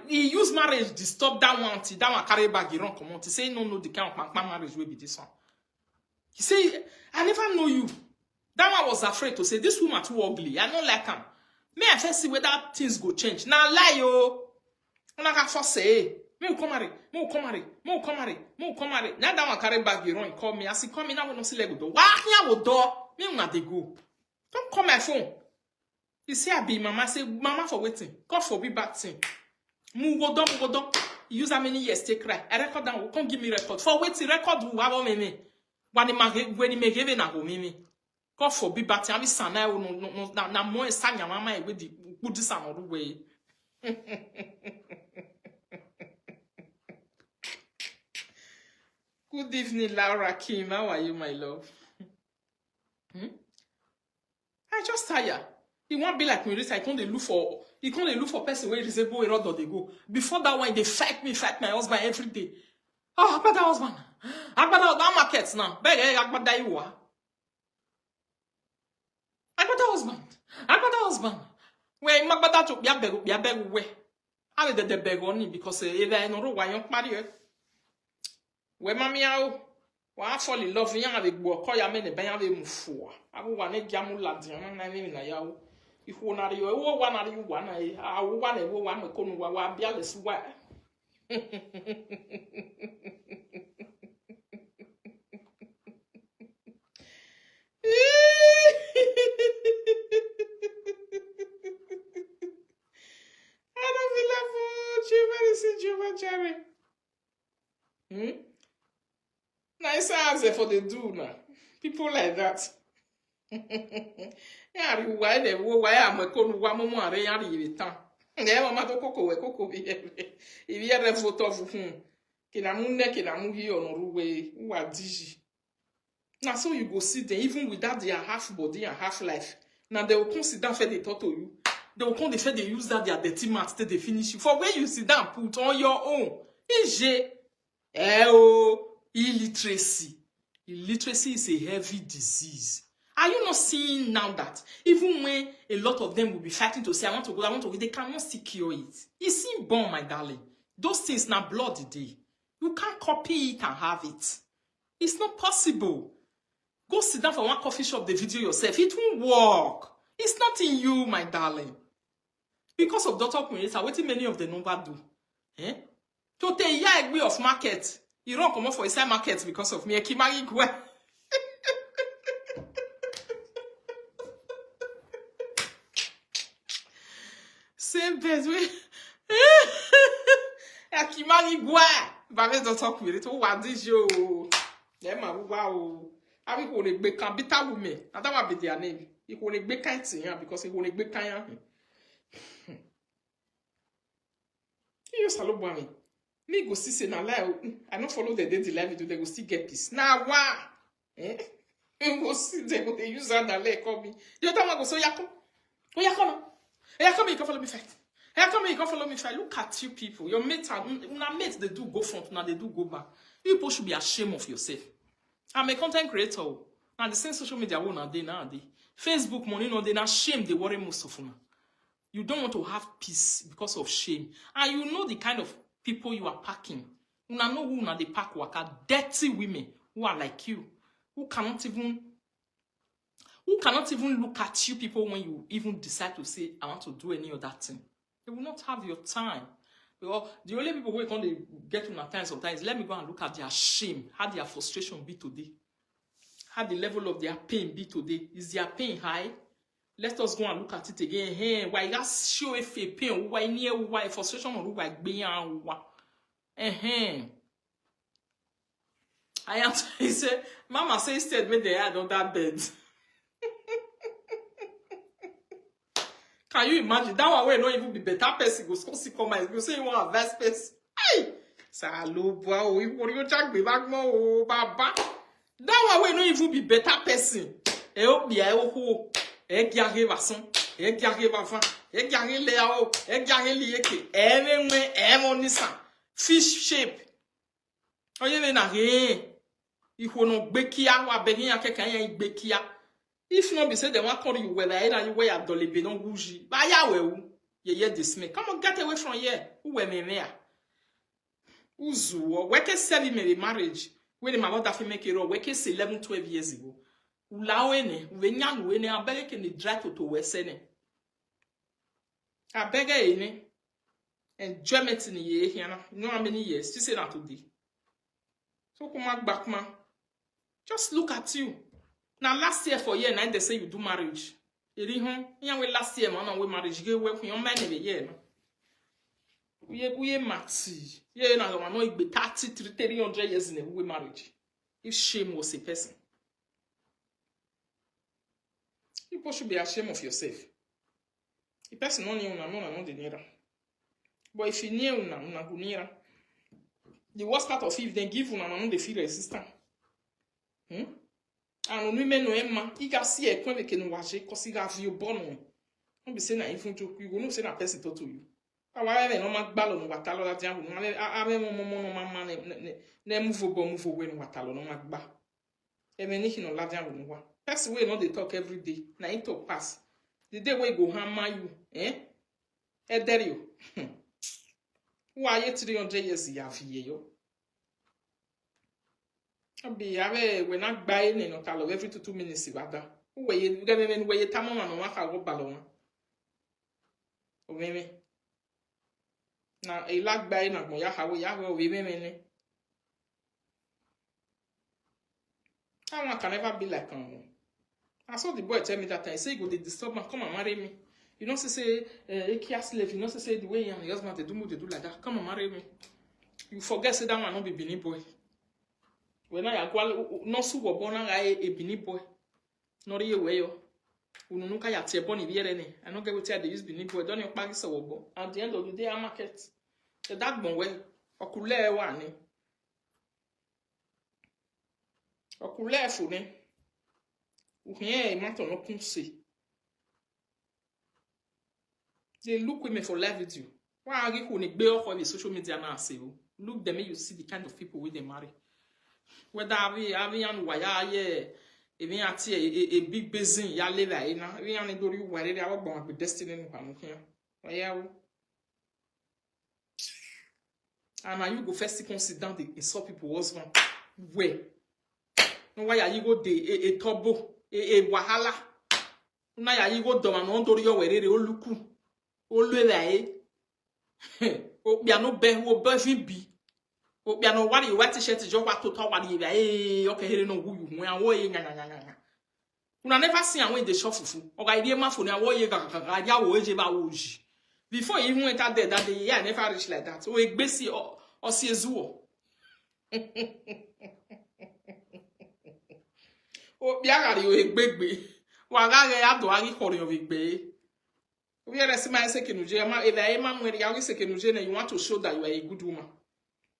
He use marriage disturb that one till that one carry back. He run come out. He say no the kind of marriage will be this one. He say I never know you. That one was afraid to say this woman too ugly. I don't like him. Me I first see whether things go change. Now lie yo. Una ka first say, me come marry. Now that one carry bag you run, call me. As he call me now we don't see leg do. Why here wo do? Me una dey go. Don't call my phone. You see I be mama say mama for waiting. God forbid bad thing. Mugodon. Use how many years take cry? I record down. Can't give me record. For wait to record who have me. When he me give na go me. God forbid, but I be sana na more sanya mama with the good son or way. Good evening, Laura Kim. How are you, my love? I just tired. He won't be like me. I can't look for person where is a go around or they go. Before that one, they fight my husband every day. Oh, Agbada husband. Agbada markets now. Beg Agbada you are. Agbada husband. Where Magbada to be a beg way. I will the beg on because I know why you're married. Where mammy out. Wa fall in love yan avec bo ko ya me ne ban ya be mufo abu wa ne gyamu ladian na me na yawo ihu na yo wo wa na yo wa na awu wa na wo wa me ko no wa bia le su wa I don't feel like Chiva Jerry. Nice answer for the do now. People like that. Yeah, why they wo why am I going to one more are you time? Never matter cocoa if you ever photo of whom. Kinamu here on Ruway, who are digi. Now, so you go see them even without their half body and half life. Now they will consider for the thought to you. They will come the fact they use that their dirty mat till they finish you. For where you sit down, put on your own. Illiteracy. Illiteracy is a heavy disease. Are you not seeing now that even when a lot of them will be fighting to say, I want to go, they cannot secure it? It's inborn, my darling. Those things now blood day. You can't copy it and have it. It's not possible. Go sit down for one coffee shop, the video yourself. It won't work. It's not in you, my darling. Because of Dr. Kunreta, what many of the number do? To take a way of market. You don't come up for a side market because of me. Kimari Gwe. Same best way. Kimari Gwe. But don't talk with it. What did you? Wow. I will go to be capital woman. That will be their name. You will be kind because you will be kind. You salute me. Me go see say na lie. I don't follow the daily life do they go still get peace. Now why? Go see they go they use that lie call me. You don't want go so yakon. Oh yakon. Yakon you can follow me fight. Yakon you can follow me fight. Look at you people. Your mates are una mates they do go front now they do go back. You people should be ashamed of yourself. I'm a content creator. Now the same social media one nowadays. Facebook money no they not shame they worry most of them. You don't want to have peace because of shame. And you know the kind of people you are packing. You know who na they pack waka dirty women who are like you, who cannot even look at you people when you even decide to say I want to do any other thing. They will not have your time. Because the only people who can get on time sometimes, let me go and look at their shame, how their frustration be today, how the level of their pain be today. Is their pain high? Let us go and look at it again. Hey, why that show if a pain? Why near? Why frustration? Or why being I am. He said, "Mama say instead when they had on that bed." Can you imagine that one? Will not even be better person. Go see come and go say you want a best person. Hey, salo boy, we want you jack me back more, baba. That one will not even be better person. Eh, oh, be oh. Qui arrive à son, qui arrive à fin, qui arrive là-haut, qui arrive liéké, fish shape. Oye le na rien. Il faut no bekia wa beni ya quelqu'un ya bekia. If not be say they want call you whether either you way at dole be don bougie. Ba ya we wu. Ye dismay. Come on get away from here. Who we me ya? Uzu, we can sell him marriage. When my mother fi make it wrong, we can say 11 12 years ago. Ulawene, uvenyan wene, abege ke ni dry to wesene. Abege ene, enjoyment ni ye hiana. You know how many years? Still say that today. So come back, man. Just look at you. Now last year for year, now they say you do marriage. You know, last year man, we marriage. You went for your man every year. We mati. Yeah, na no igbe 300 years in a way marriage. If shame was a person. People should be ashamed of yourself. The person no no the near. But if you near una go near. The worst part of it, if they give una no they feel resistant. And women no emma, you can see a point we can watch it because you have your bone. Don't be saying that if you go no say that person talk to you. Awa no mak balo no watalo la diamu. Ave mo no mama ne move go no watalo no mak ba. E me ni no la diamu no wa. Person wey no dey talk every day. Na it talk pass. The day wey go hammer you, E there you. Why 300 years ya vie yo? Abi ave we na gba e no talo every 2 minutes wada. We ye tamama no maka go balo. O meme. Na e lag by na mo ya hawo we meme. I can never be like I saw the boy tell me that time. Say go they disturb me, come and marry me. You know say Ekia slave, you know say the way your husband they do like that. Come and marry me. You forget say that one not be Benin boy. When I go no su wo born a Benin boy. No re way yo. Unu nuka ya tie born here ne. I don't get what they use Benin boy. Don't you pack so wo. At the end of the day, I market. The that bon way. Okule wa ni. Okule fu ni. Uhie matter no kunse. They look women for life with you. Why are you going to be off the social media now? Say, look them, you see the kind of people with they marry. Whether we and why even at a big basin, ya live na we and do you worry about born with destiny in one here. And now you go first consider the insult people husband. Where? No, why are you go a turbo, a wahala? Now you go down and do your way, oluku. Olwe o bia no be wo ba fi bi o bia no wari wa t-shirt jo wa total wari bia o ke here no wu yu an wo ye nya una never see an when dey shop fufu o ga ide ma fo ni an wo ye ga ya wo eje ba wo ji before you even enter there that day, yeah, never reach like that. O egbesi o si ezuo o bia ga ri o egbegbe wa ga re ado ari kori o egbe. We are my second if I am when second you want to show that you are a good woman.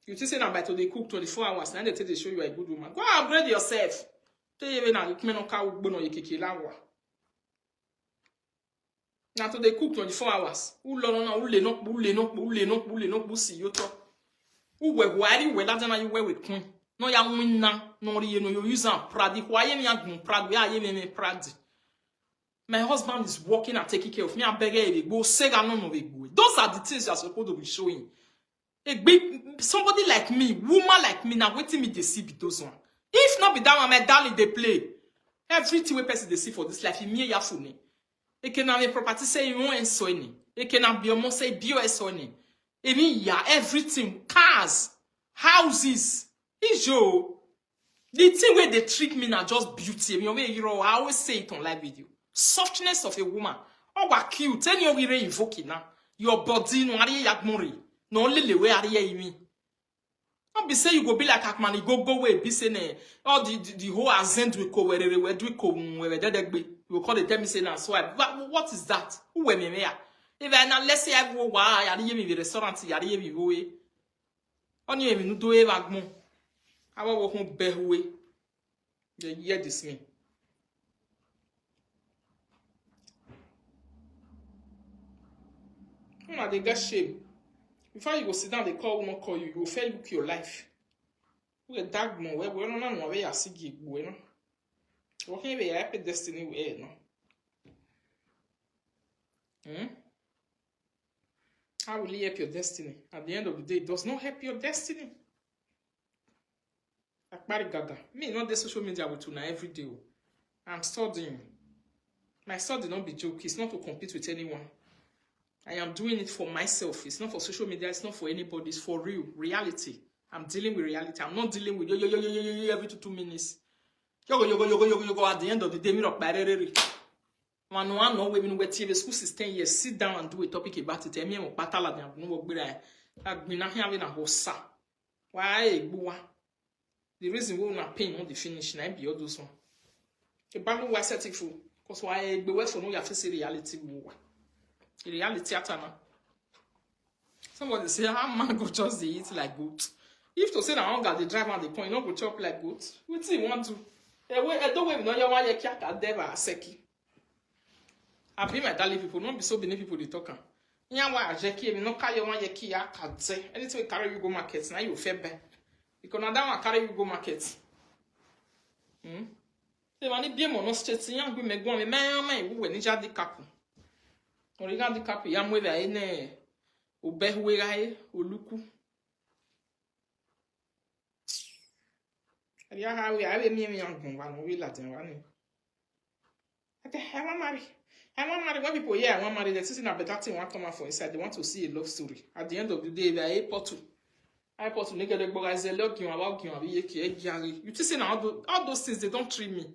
You just say that by today cook 24 hours, and they show you are a good woman. Go upgrade yourself. Tell you now you can't cow bono yiki lawa. Now today cook 24 hours. Who le no busi you talk. Who were worried whether than you were with queen. No ya win now, no you use a pradi. Why am proud? Where I am proud. My husband is working and taking care of me. I beg you, go say no. Those are the things you are supposed to be showing. A big somebody like me, woman like me, now waiting me to see be those one. If not be that one, my darling, they play. Everything we person they see for this life, you me ya phone. It can have a property say you want so any. It can have almost say BOS on it. I mean, yeah, everything, cars, houses. Is your the thing where they treat me now just beauty. I always say it on live video. Softness of a woman. Oh, what cute. Tell you we invoking now. Your body no are yagmori. No only the way are you. Don't be say you go be like Akmani, go away, be saying all the whole azent we go where do we come where we will call it me say now. So what is that? Who we me? If I now let's say I go why are you the restaurant are you go on you no do e vagmo. I will walk home behuwe. You hear this me. They get shame. Before you go sit down, they call won't call you. You will fail look your life. We a dark more. We don't know where you see you. Bueno. Working with your happy destiny. We no. How will it help your destiny? At the end of the day, it does not help your destiny. Like Gaga. Me not the social media with you now every day. I'm studying. My study don't be joke. It's not to compete with anyone. I am doing it for myself. It's not for social media. It's not for anybody. It's for real. Reality. I'm dealing with reality. I'm not dealing with yo every 2 minutes. Yo. At the end of the day, me not no we mean we TV school system here. Sit down and do a topic about it. Emi mo patala dan no work bira. Agbina here we na hosa. Why buwa? The reason we na pain on the finish na be all those one. The Bible was certified because why be we for no ya face reality buwa. The reality atana. Somebody say how man go just dey eat like goat. If to say na hunger dey drive am the point, no go chop like goat. Wetin you want to? Don't we know you want your cat at deva seki. I be my darling people, not be so many people they talk. Nya wa ajeki, me no carry one yeki ya kadze. Anything we carry you go market, now you fair buy. Because now that one carry you go market. They mani bien mon no straight yan gwe me gwa me man we ni jadi kapu. On regarde kapu ya mwe ba ene obehuwe gae oluku. Ya ha we ave mi yan gun wa no we la den wa ni. Ate I want marry. I want marry. When people I want marry, they're sitting a better thing want come out for inside. They want to see a love story. At the end of the day, they are able to. I put to nigga the boy I say look you about you you see now all those things they don't treat me.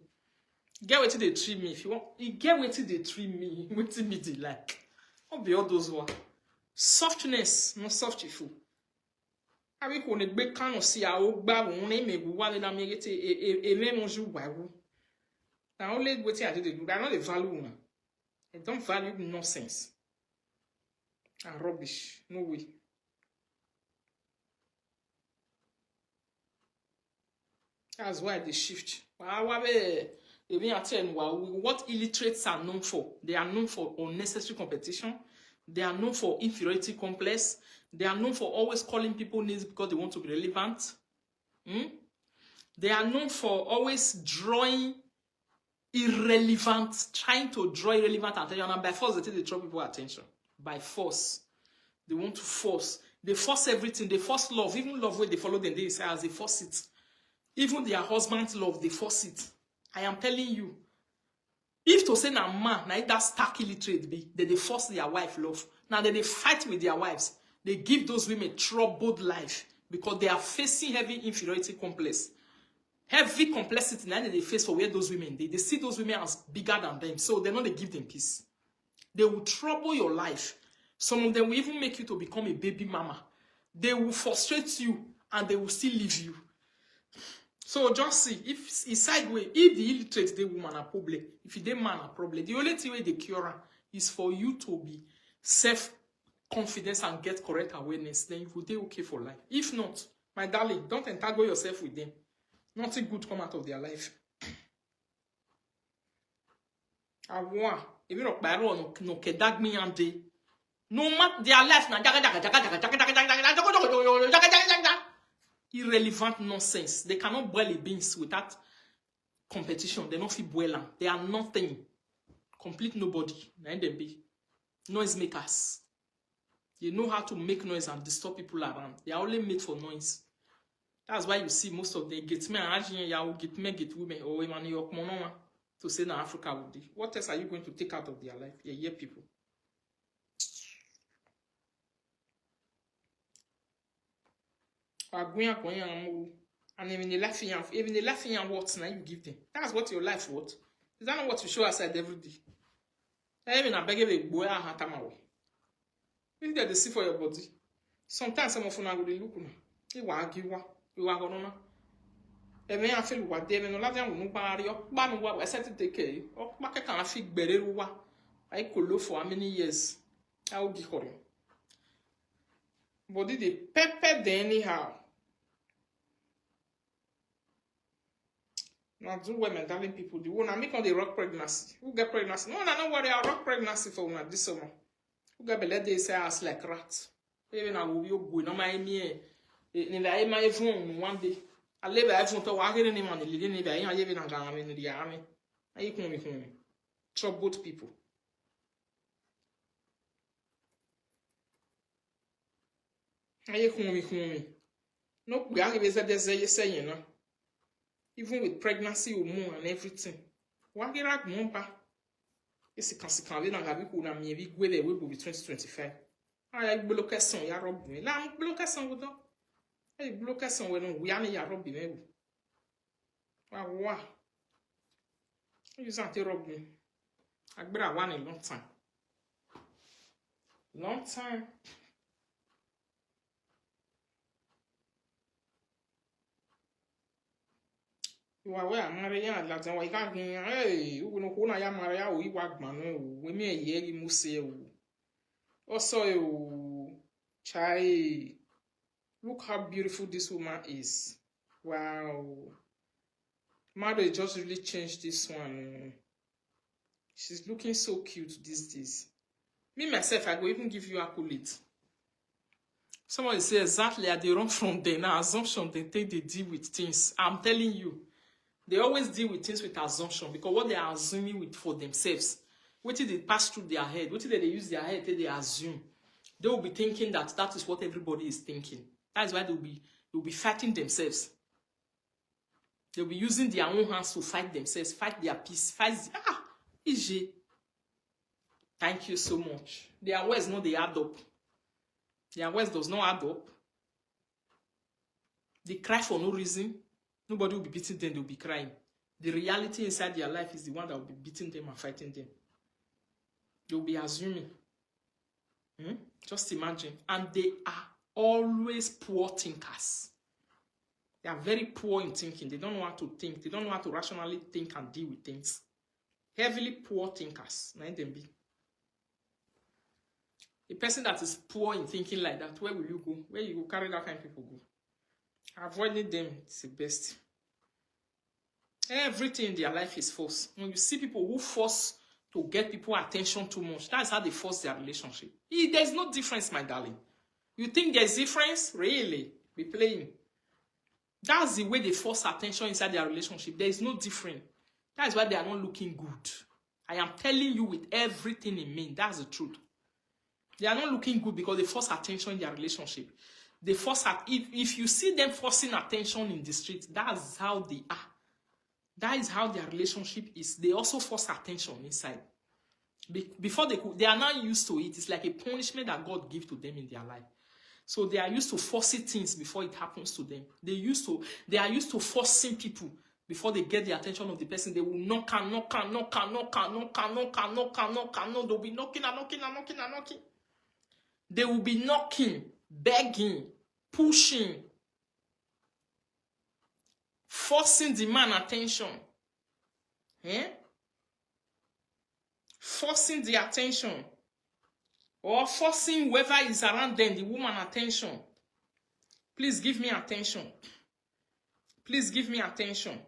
Get what they treat me if you want. You get what they treat me. What me they like. What be all those one? Softness, not softful. I will qu'on est bec quand on s'y a au bas on est mais vous voyez la mérite et même on joue waouh. Now only what I did I know the value. I don't value nonsense and rubbish. No way. That's why they shift. What illiterates are known for? They are known for unnecessary competition. They are known for inferiority complex. They are known for always calling people names because they want to be relevant. They are known for always drawing irrelevant, trying to draw irrelevant attention, and by force they draw people attention. By force, they want to force. They force everything. They force love, even love where they follow them. They say as they force it. Even their husband's love, they force it. I am telling you, if to say na man, na that stark illiterate be, they force their wife love. Now they fight with their wives. They give those women troubled life because they are facing heavy inferiority complex. Heavy complexity now they face for where those women they see those women as bigger than them, so they know they give them peace. They will trouble your life. Some of them will even make you to become a baby mama. They will frustrate you and they will still leave you. So just see if it's sideways. If the illiterate the woman a problem, if the man a problem, the only thing way they cure her is for you to be self-confidence and get correct awareness. Then you will be okay for life. If not, my darling, don't entangle yourself with them. Nothing good come out of their life. Awa, even no baro no kedag me ande. No matter their life na irrelevant nonsense. They cannot boil the beans without competition. They don't feel boiling. They are nothing. Complete nobody. Then they be noise makers. They know how to make noise and disturb people around. They are only made for noise. That's why you see most of them get men and get men, get women, or women in York Monoma to say now Africa would be. What else are you going to take out of their life? Yeah, people. And even the laughing and what now you give them. That's what your life worth. Is that not what you show outside every day? Even I beg you boy hatamawe. If they see for your body. Sometimes some of you go look na. You are gonna. Eme a feel what they no ladia no pari o ba no wa set take care. O ba ke kan fi gbere ruwa. I could for how many years? I will be horrible. Body they pepper them anyhow. Now do women darling people the one I make on the rock pregnancy. Who get pregnancy? No, no worry, I rock pregnancy for una this summer. Who get belle they say as like rat. Even I will be go no my me. Ni la ema even one day. I live even to wa here ni man li ni ba yan ye bi na ga me ni dia me. Ayi kun mi kun. Troubled people. Aye kumi. No, we are saying, no. Even with pregnancy or more and everything. One get out mompa. It's a consequence na gabi ko na mi bi gwe le we go be 2025. Aye blocation ya rob me. La blocation wo do. Aye blocation we no we ani ya rob me wo. Wa. You sant rob me. Agbera one a long time. Long time. Wa amare ya la tan wa ka gin u no ko na ya mare ya o iwa gban no we mi eye ri mu se o. Also chai, look how beautiful this woman is. Wow. Marriage just really changed this one. She's looking so cute these days. Me, myself, I go even give you accolades. Somebody say exactly they run from there now. Assumption, they think they deal with things. I'm telling you. They always deal with things with assumption because what they are assuming with for themselves, what did they pass through their head? What did they use their head? They assume. They will be thinking that that is what everybody is thinking. That is why they'll be fighting themselves. They'll be using their own hands to fight themselves, fight their peace, EJ. Thank you so much. Their words no they add up. Their words does not add up. They cry for no reason. Nobody will be beating them, they'll be crying. The reality inside their life is the one that will be beating them and fighting them. They'll be assuming. Just imagine. And they are always poor thinkers. They are very poor in thinking. They don't know how to think. They don't know how to rationally think and deal with things. Heavily poor thinkers. Let them be. A person that is poor in thinking like that, where will you go? Where you go carry that kind of people go? Avoiding them is the best. Everything in their life is force. When you see people who force to get people attention too much, that's how they force their relationship. There's no difference, my darling. You think there's difference? Really? Be playing. That's the way they force attention inside their relationship. There is no difference. That's why they are not looking good. I am telling you with everything in me. That's the truth. They are not looking good because they force attention in their relationship. They force if you see them forcing attention in the street, that's how they are. That is how their relationship is. They also force attention inside. Before they are not used to it. It's like a punishment that God gives to them in their life. So they are used to forcing things before it happens to them. They are used to forcing people before they get the attention of the person. They will knock. They'll be knocking. They will be knocking, begging, pushing, forcing the man attention. Forcing the attention. Or forcing whoever is around them, the woman, attention. Please give me attention. Please give me attention.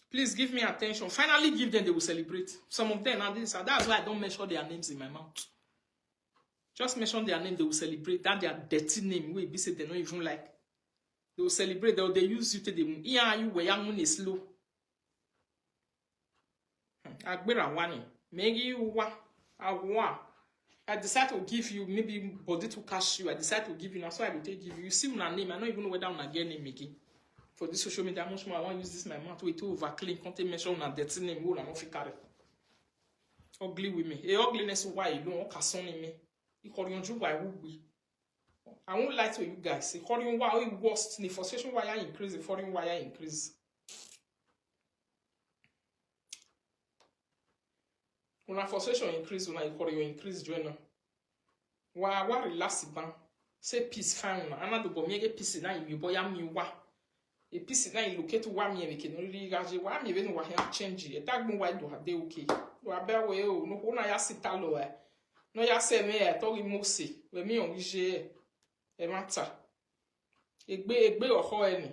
Please give me attention. Finally give them, they will celebrate. Some of them, that's why I don't mention their names in my mouth. Just mention their name, they will celebrate. That their dirty name, we be say they don't even like. They will celebrate, they use you to the yeah, you were young is slow. Agbera wani. Maybe you wa. I decide to give you, maybe body to cash you. I decide to give you, that's why I will take you. You see my name, I don't even know whether I'm get name again. For this social media, much more I want to use this my mouth. Wait to overclaim, can't mention my dirty name, who I'm not carry. Ugly women. A ugliness why you don't casson in me. I won't lie to you guys. The foreign wire worst, the frustration wire increase, the foreign wire increase. When a frustration increase, when I call you increase, join. Why relax ban? Say peace fine. Another go make peace na you boy am you wa. A peace na you locate one me make no really gaje. Why me even wa here change it. That go why do have they okay. Do a bear way oh no na ya sit alo eh. No ya se me e to ri mo se. We mi on je e matter. Egbe oho eni.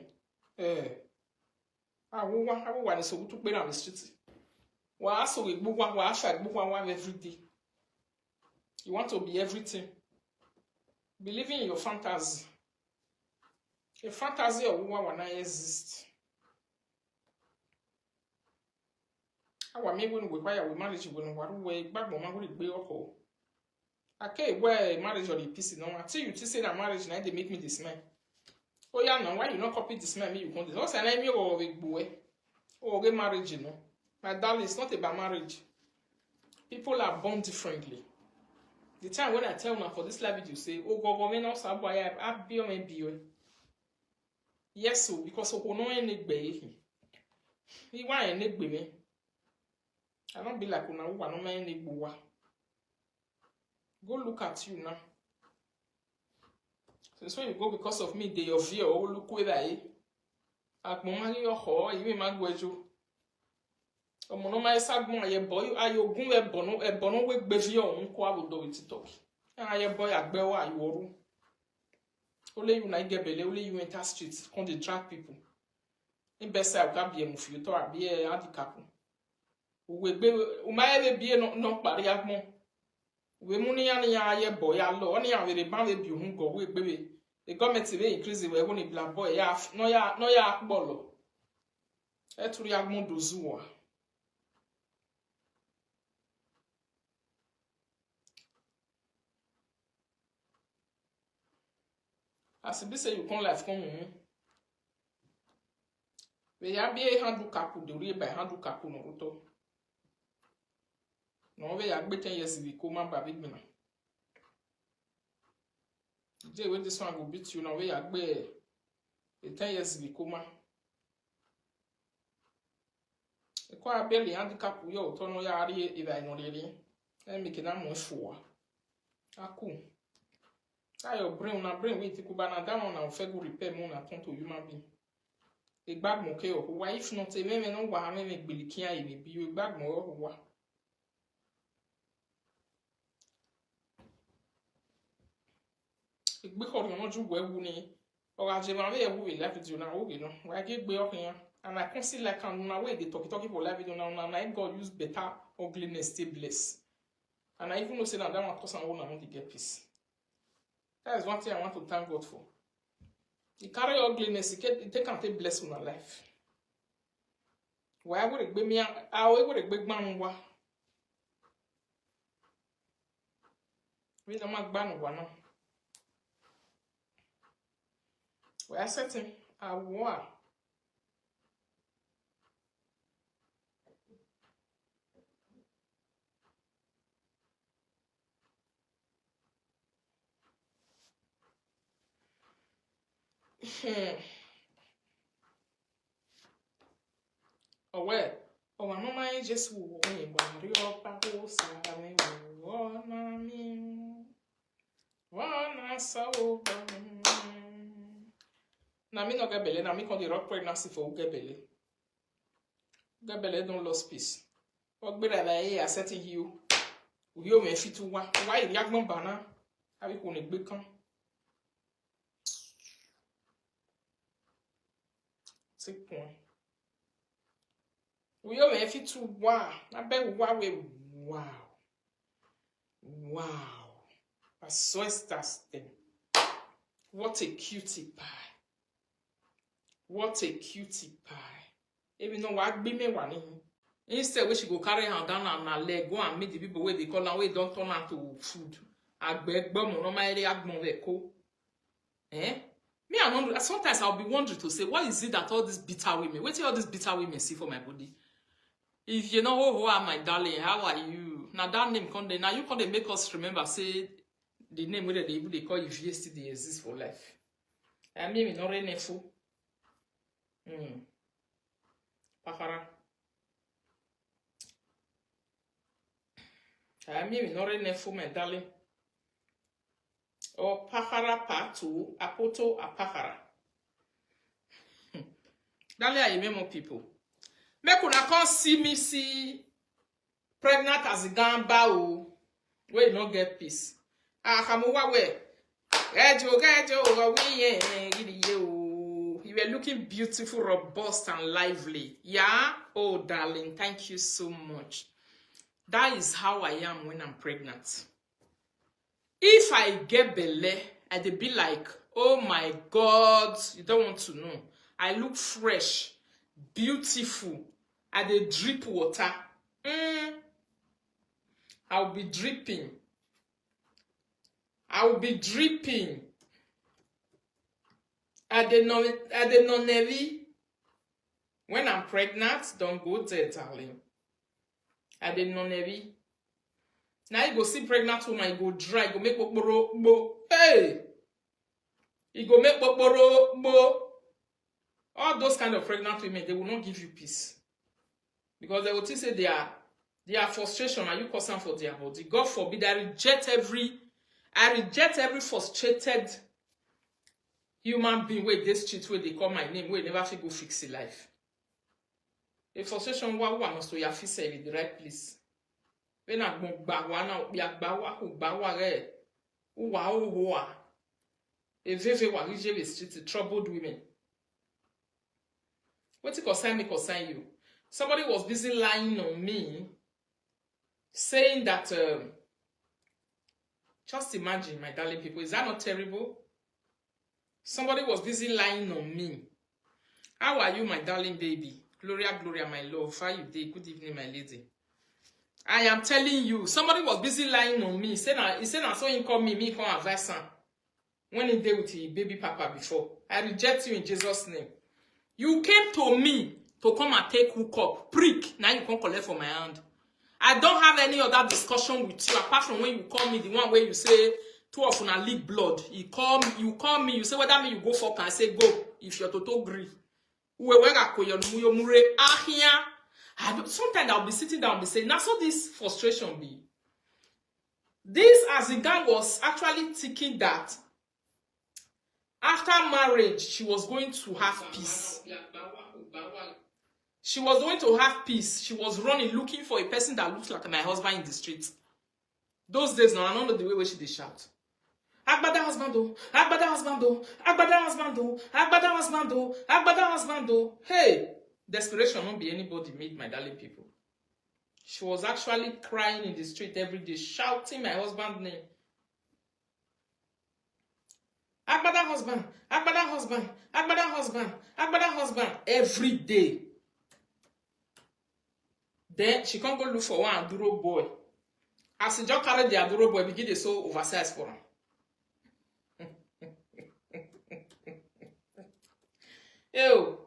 Awo wa ni so tu pe na the street. Wa so egbo wa sha egbo wa every day. You want to be everything. Believing in your fantasy. A fantasy of what will not exist. Our me when we buy our marriage when we back mama will be up. Okay, where marriage or the peace no until you say that marriage now they make me this man. Oh yeah, now why you not copy this man? Me you want this? What's an enemy or a boy? Or get marriage, you know. My darling, it's not about marriage. People are born differently. The time when I tell now for this live video, say, oh, go me now, Saboya, I be on a yes, so because of no any bay. He want a neck me. I don't be like una who are no man igbowa. Go look at you now. Since when you go because of me, they your fear or look where I akmomani your ho, you may magwejo. Omonoma sagmon aye boy, ayogun ebono we bevio unko abudo with it. Aye boy agbewa ayoru. Only you na gebele, only you enter streets, con they drag people. In best I can be a move you to be a handicap. We be umaye be no pariagmon. We money and ya boy, ya low, only a very bad be whom go we baby. The government will increase the way when it black boy, ya no ya bolo. Etu yagmon do zua. As if say you come life come we ya be handle kapu de re by handle kapu no to. No we ya gbe 10 years we come ba big mina. Today when this one go beat you now we ya gbe 10 years we come. E kwa be le handle kapu yo to no ya re e ba no le. E me ke na mo fo. Aku. Your brain na brain we tiku bana down na fe go repair mo na ton to human being. E gbag mo ke o wa if not e me no wa me gbeliki aye me bi e gbag mo o wa. E gbe ko no ju wewu ni o ga je ma we ewu we live video na o ge no. Wa ge gbe o yan and I can see like an na way they talk for live video now na God use better ugliness stay bless. And I even know say that one cause I want to get peace. That is one thing I want to thank God for. He carry ugliness, he take and take blessing in my life. Why would it be me? I would a big man. We don't make ban one. Where I said him, I want. Oh well, oh my mama just worry about your papa same wanna so na me no get belle na me con the rock pregnancy for get belle don't lose peace o gbe da e asset you o me fit wa why yagbon bana abi ko ne gbe kan c'est point we me fit to wa na be wa we wow I saw that thing. What a cutie pie. What a cutie pie. Even though what be me one. Instead, we should go carry her down on her leg, go and meet the people where they call her, where don't turn her to food. I beg, but no matter what, eh? Me, I wonder, sometimes I'll be wondering to say, what is it that all these bitter women, what do all these bitter women see for my body? If you know, oh, how my darling, how are you? Now that name come now you can't make us remember, say, the name where they call you yesterday exists for life. I mean, not really full. Pakara. I mean, not really full, my darling. Or pakara patu, apoto, a pakara. Darling, I remember people. Make una come see me see pregnant as a gamba o. Where you don't get peace. Akamuwa we. You were looking beautiful, robust, and lively. Yeah? Oh, darling, thank you so much. That is how I am when I'm pregnant. If I get belle, I'd be like, oh my God, you don't want to know. I look fresh, beautiful. I dey drip water. I'll be dripping. I will be dripping. At the non-heavy. When I'm pregnant, don't go there, darling. At the non-heavy. Now you go see pregnant woman, you go dry, you go make bo. Hey! You go make bo. All those kind of pregnant women, they will not give you peace. Because they will say they are Their frustration, are you causing for their body? God forbid, I reject every frustrated human being with this street where they call my name, where never fit go fix it life. A frustration wa must to your fix in the right place. When I go bawa ya bawa re. Uwa. A veve wa rije the street troubled women. What it concern me concern you? Somebody was busy lying on me, saying that just imagine, my darling people, is that not terrible? Somebody was busy lying on me. How are you, my darling baby? Gloria, my love. How you day? Good evening, my lady. I am telling you, somebody was busy lying on me. He said, I saw him call me come advise him. When he did with his baby papa before. I reject you in Jesus' name. You came to me to come and take hook up. Prick. Now you can't collect from my hand. I don't have any other discussion with you apart from when you call me, the one where you say two of una leak blood. You call me, you say whether me you go fuck, I say go if you're total agree. Sometimes I'll be sitting down and be saying, now so this frustration be. This as the guy was actually thinking that after marriage she was going to have peace. She was going to have peace. She was running, looking for a person that looks like my husband in the street. Those days now, I don't know the way where she did shout. Agbada husband do, Agbada husband do, Agbada husband do, Agbada husband do, Agbada husband do. Hey, desperation won't be anybody made, my darling people. She was actually crying in the street every day, shouting my husband's name. Agbada husband, Agbada husband, Agbada husband, Agbada husband, every day. Then she can't go look for one Aduro boy. As she just carried the Aduro boy, begin to so oversized for him. Ew.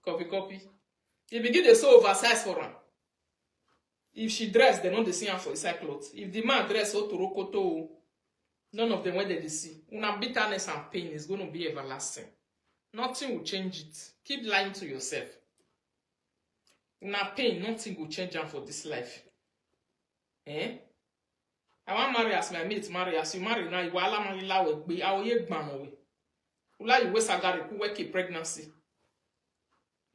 Copy. He begin to so oversized for him. If she dress, they know they see her for inside clothes. If the man dress so to rokoto, none of them when they see. Una bitterness and pain is going to be everlasting. Nothing will change it. Keep lying to yourself. Una pain, nothing will change them for this life. I want marry as my mate marry as you marry now. You will allow marry la we be. I will ye gban away. Ula you waste agari ku work a pregnancy.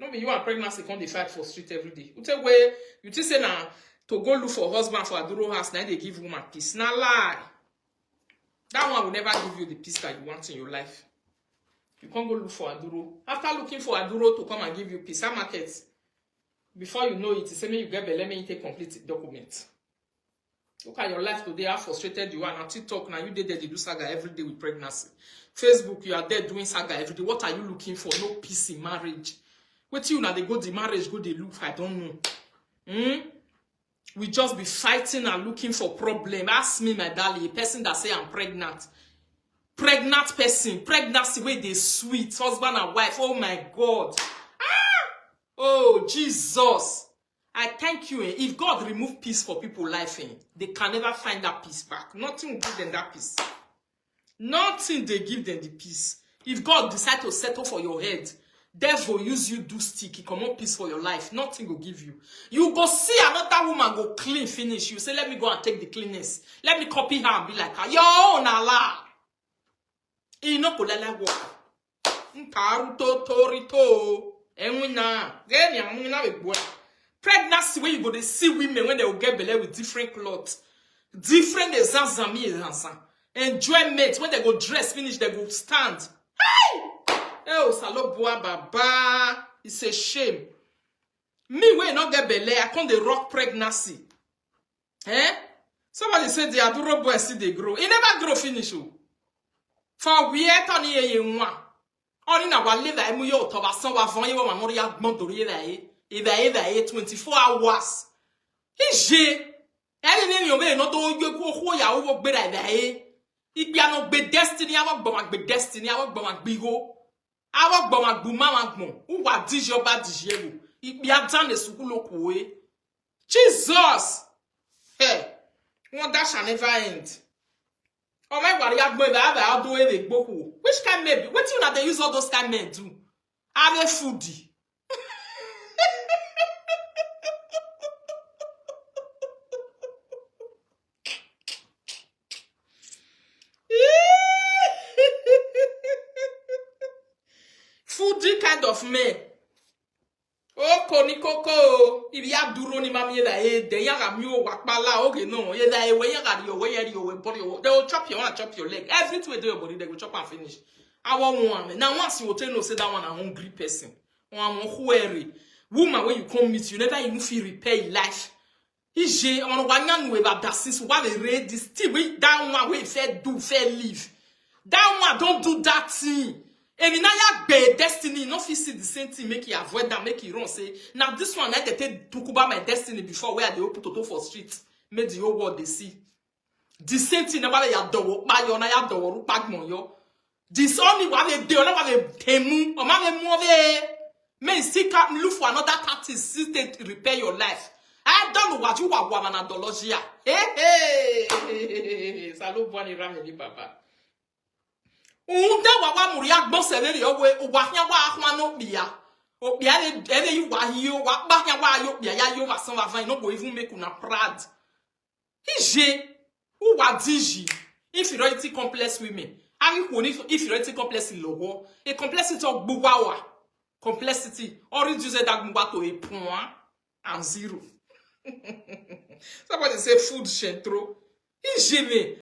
No be you and pregnancy can't fight for street every day. You tell where you think say now to go look for husband for Aduro house now they give woman peace. Now lie. That one will never give you the peace that you want in your life. You can't go look for Aduro. After looking for Aduro to come and give you peace, market. Before you know it, it's saying you get belle, let me take complete document. Look at your life today, how frustrated you are. Now TikTok, now you did there, they do saga every day with pregnancy. Facebook, you are there doing saga every day. What are you looking for? No peace in marriage. Wait you now, they go the marriage, go they look, I don't know. We just be fighting and looking for problem. Ask me, my darling, a person that say I'm pregnant. Pregnant person, pregnancy where they sweet, husband and wife, oh my God. Oh, Jesus. I thank you. If God remove peace for people's life, they can never find that peace back. Nothing will give them that peace. Nothing they give them the peace. If God decide to settle for your head, devil use you do stick, he come up peace for your life. Nothing will give you. You go see another woman go clean, finish. You say, let me go and take the cleanness. Let me copy her and be like her. Yo, nala. Ino kulele walk. Nkaruto torito. Pregnancy where you go to see women when they will get belly with different clothes, different enjoyment when they go dress finish they go stand. Hey, oh saloboa baba, it's a shame. Me when not get belly, I can't the rock pregnancy. Somebody said the Aduro boy see they grow. It never grow finish. For we are turning a one. On na wale da emu yo to ba san wa fun ye wa ma ya gbon tori e 24 hours. Ije eni ni o me no to gbe ku ho ya wo gbe da e ipi ano gbe destiny awo gbo ma gbe destiny awo gbo ma gbe go awo gbo ma gbu ma ma gbon u wa dije oba dije wo ipi adan esuku loku e Jesus hey one that shall never end. Oh my God, you do it. Which kind maybe? What you know they use all those kind men do? Are they foodie? kind of man. Oh, koni koko, if ya duro ni mami da de ya mi o wakpala, okay no, ye da we ya ga your body, they will chop your leg. Everything we do your body, they will chop and finish. I want one. Now once you tell no say that one a hungry person. One whoery. Woman when you come meet, you never even feel repair your life. Ije on wanyan we ba since what they read this still we that one we fair do fair live. That one don't do that thing. And in ya be destiny, no fit see the same thing, make you avoid that, make you run. Say, now this one I get to about my destiny before where they open toto for street, make the whole world they see. The same thing about ya do, my yo na ya do, pagmon yo. This only what they do, what they temu, or my move, may still come look for another party, still repair your life. I don't know what you are, woman, adologia. Hey, salut, bonne rameni, papa. Unda wawa muria gbon severi owe wahia wa ahwano bia obia ebe you wa hiyo wa bahia wa yo bia ya yo wa san wa van no go even make una proud ije u wa diji inferiority complex women ari ko ni inferiority complex lowo a complexity of gbuwa complexity or reduce that gbuwa to a point and zero. Somebody say food shentro ije me